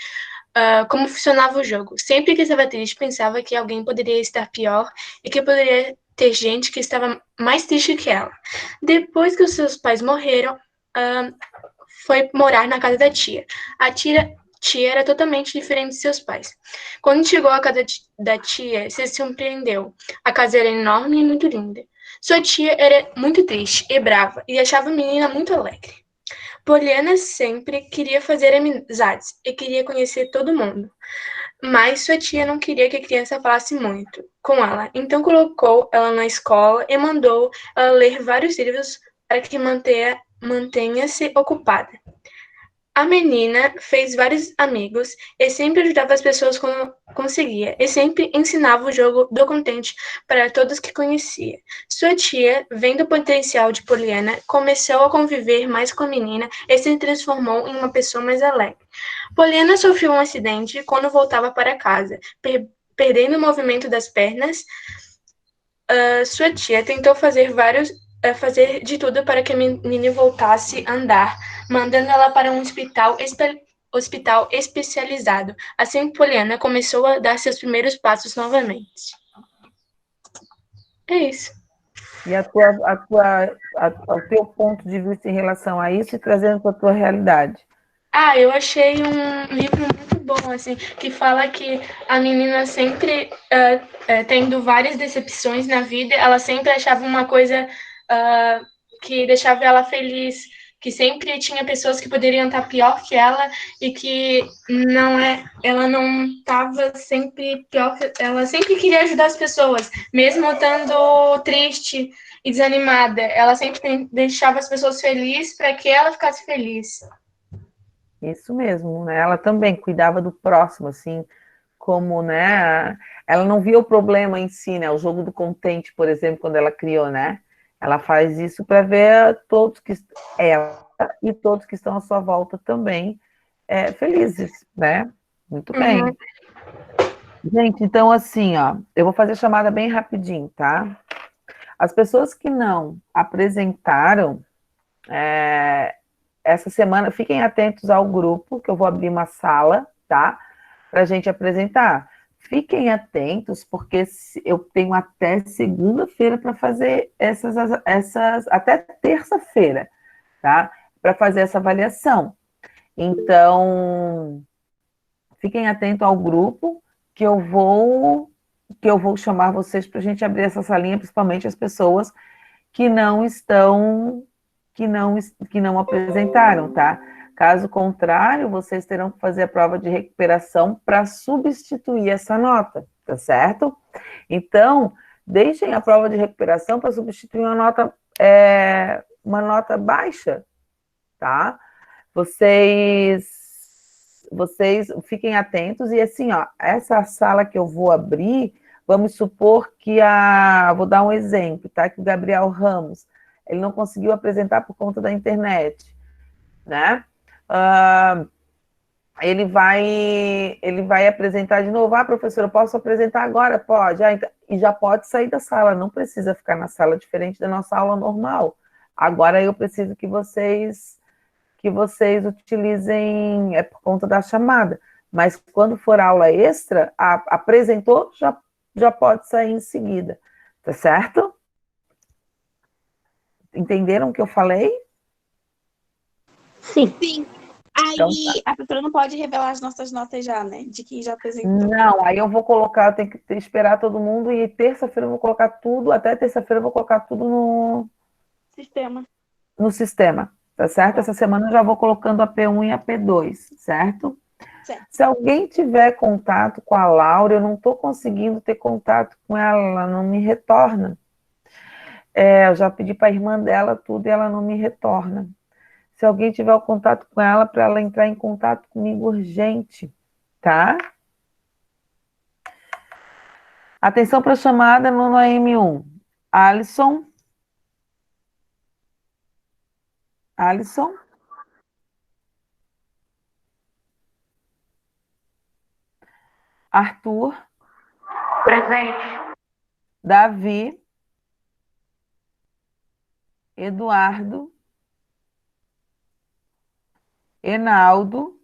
S13: Como funcionava o jogo. Sempre que estava triste, pensava que alguém poderia estar pior e que poderia ter gente que estava mais triste que ela. Depois que os seus pais morreram, foi morar na casa da tia. A tia era totalmente diferente de seus pais. Quando chegou à casa da tia, se surpreendeu. A casa era enorme e muito linda. Sua tia era muito triste e brava e achava a menina muito alegre. Poliana sempre queria fazer amizades e queria conhecer todo mundo. Mas sua tia não queria que a criança falasse muito com ela, então colocou ela na escola e mandou ela ler vários livros para que mantenha-se ocupada. A menina fez vários amigos e sempre ajudava as pessoas quando conseguia, e sempre ensinava o jogo do contente para todos que conhecia. Sua tia, vendo o potencial de Poliana, começou a conviver mais com a menina e se transformou em uma pessoa mais alegre. Poliana sofreu um acidente quando voltava para casa, perdendo o movimento das pernas. Sua tia tentou fazer de tudo para que a menina voltasse a andar, mandando ela para um hospital especializado. Assim, Poliana começou a dar seus primeiros passos novamente. É isso.
S2: E o teu ponto de vista em relação a isso e trazendo para a tua realidade?
S13: Eu achei um livro muito bom, assim, que fala que a menina sempre, tendo várias decepções na vida, ela sempre achava uma coisa que deixava ela feliz, que sempre tinha pessoas que poderiam estar pior que ela e que ela não estava sempre pior, ela sempre queria ajudar as pessoas, mesmo estando triste e desanimada, ela sempre deixava as pessoas felizes para que ela ficasse feliz.
S2: Isso mesmo, né? Ela também cuidava do próximo, assim, como, né? Ela não via o problema em si, né? O jogo do contente, por exemplo, quando ela criou, né? Ela faz isso para ver todos que ela e todos que estão à sua volta também felizes, né? Muito bem.
S13: Uhum.
S2: Gente, então assim, ó, eu vou fazer a chamada bem rapidinho, tá? As pessoas que não apresentaram essa semana, fiquem atentos ao grupo, que eu vou abrir uma sala, tá? Para a gente apresentar. Fiquem atentos, porque eu tenho até segunda-feira para fazer até terça-feira, tá? Para fazer essa avaliação. Então, fiquem atentos ao grupo, que eu vou chamar vocês para a gente abrir essa salinha, principalmente as pessoas que não apresentaram, tá? Caso contrário, vocês terão que fazer a prova de recuperação para substituir essa nota, tá certo? Então, deixem a prova de recuperação para substituir uma nota baixa, tá? Vocês fiquem atentos e assim, ó, essa sala que eu vou abrir vamos supor que vou dar um exemplo, tá? Que o Gabriel Ramos, ele não conseguiu apresentar por conta da internet, né? Ele vai apresentar de novo. Professora, eu posso apresentar agora? Pode. Então, e já pode sair da sala, não precisa ficar na sala, diferente da nossa aula normal. Agora eu preciso que vocês utilizem, por conta da chamada. Mas quando for aula extra, apresentou, já pode sair em seguida. Tá certo? Entenderam o que eu falei?
S11: Sim. Aí
S2: Então,
S11: a professora não pode revelar as nossas notas já, né? De quem já apresentou.
S2: Não, aí eu vou colocar, eu tenho que esperar todo mundo e terça-feira eu vou colocar tudo, até terça-feira eu vou colocar tudo no sistema, tá certo? Essa semana eu já vou colocando a P1 e a P2, certo? Se alguém tiver contato com a Laura, eu não estou conseguindo ter contato com ela não me retorna. Eu já pedi para a irmã dela tudo e ela não me retorna. Se alguém tiver o contato com ela, para ela entrar em contato comigo urgente, tá? Atenção para a chamada no AM1. Alisson. Alisson. Arthur.
S6: Presente.
S2: Davi. Eduardo. Enaldo.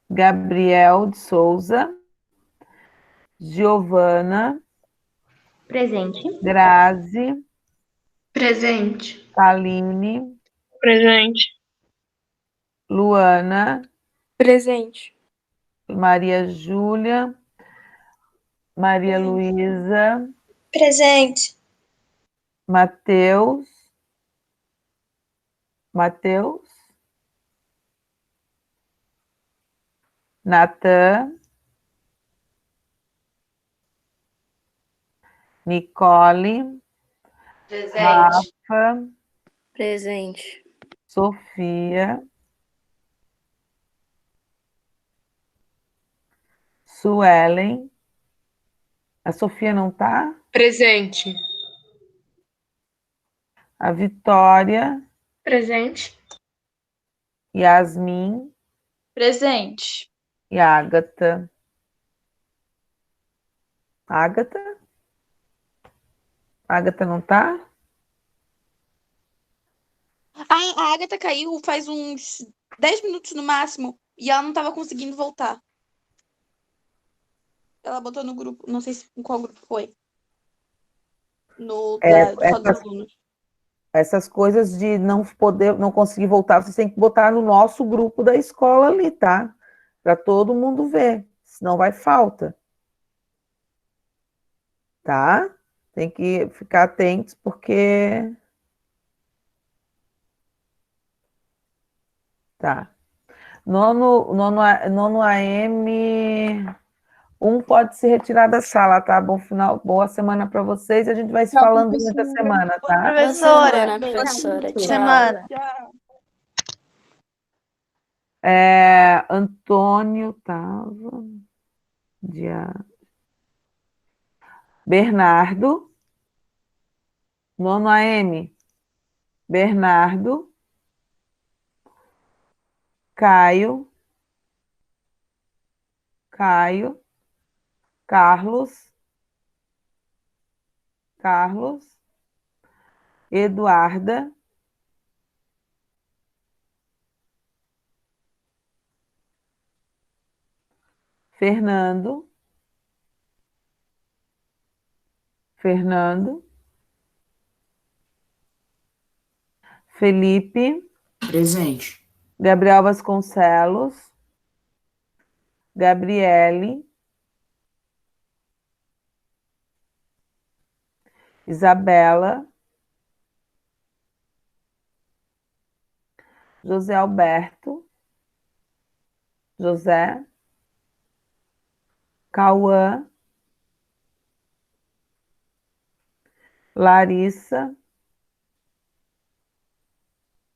S2: Gabriel de Souza. Giovana.
S4: Presente.
S2: Grazi.
S12: Presente.
S2: Kaline.
S13: Presente.
S2: Luana.
S7: Presente.
S2: Maria Júlia. Maria Luísa.
S9: Presente.
S2: Mateus. Natan. Nicole.
S12: Presente.
S2: Rafa.
S7: Presente.
S2: Sofia. Suelen. A Sofia não tá?
S13: Presente.
S2: A Vitória.
S13: Presente.
S2: Yasmin.
S5: Presente.
S2: E a Ágata. Ágata? Ágata não tá?
S11: A Agatha caiu faz uns 10 minutos no máximo e ela não estava conseguindo voltar. Ela botou no grupo, não sei em qual grupo foi. Só dos alunos.
S2: Essas coisas de não conseguir voltar, você tem que botar no nosso grupo da escola ali, tá? Para todo mundo ver, senão vai falta. Tá? Tem que ficar atentos, porque... Tá. Nono AM... pode se retirar da sala, tá? Boa semana para vocês. A gente vai se falando durante a semana, tá?
S7: Professora. Professora. Tchau.
S8: Semana.
S2: Antônio tava... Bernardo. Nono AM. Bernardo. Caio. Carlos. Eduarda. Fernando. Felipe.
S3: Presente.
S2: Gabriel Vasconcelos. Gabriele. Isabela. José Alberto. José. Cauã. Larissa.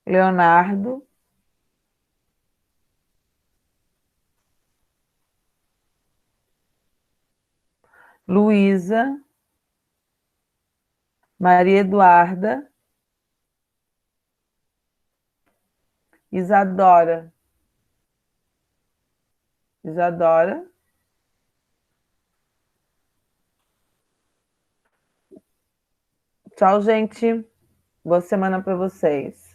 S2: Leonardo. Luísa, Maria Eduarda, Isadora. Isadora. Tchau, gente. Boa semana para vocês.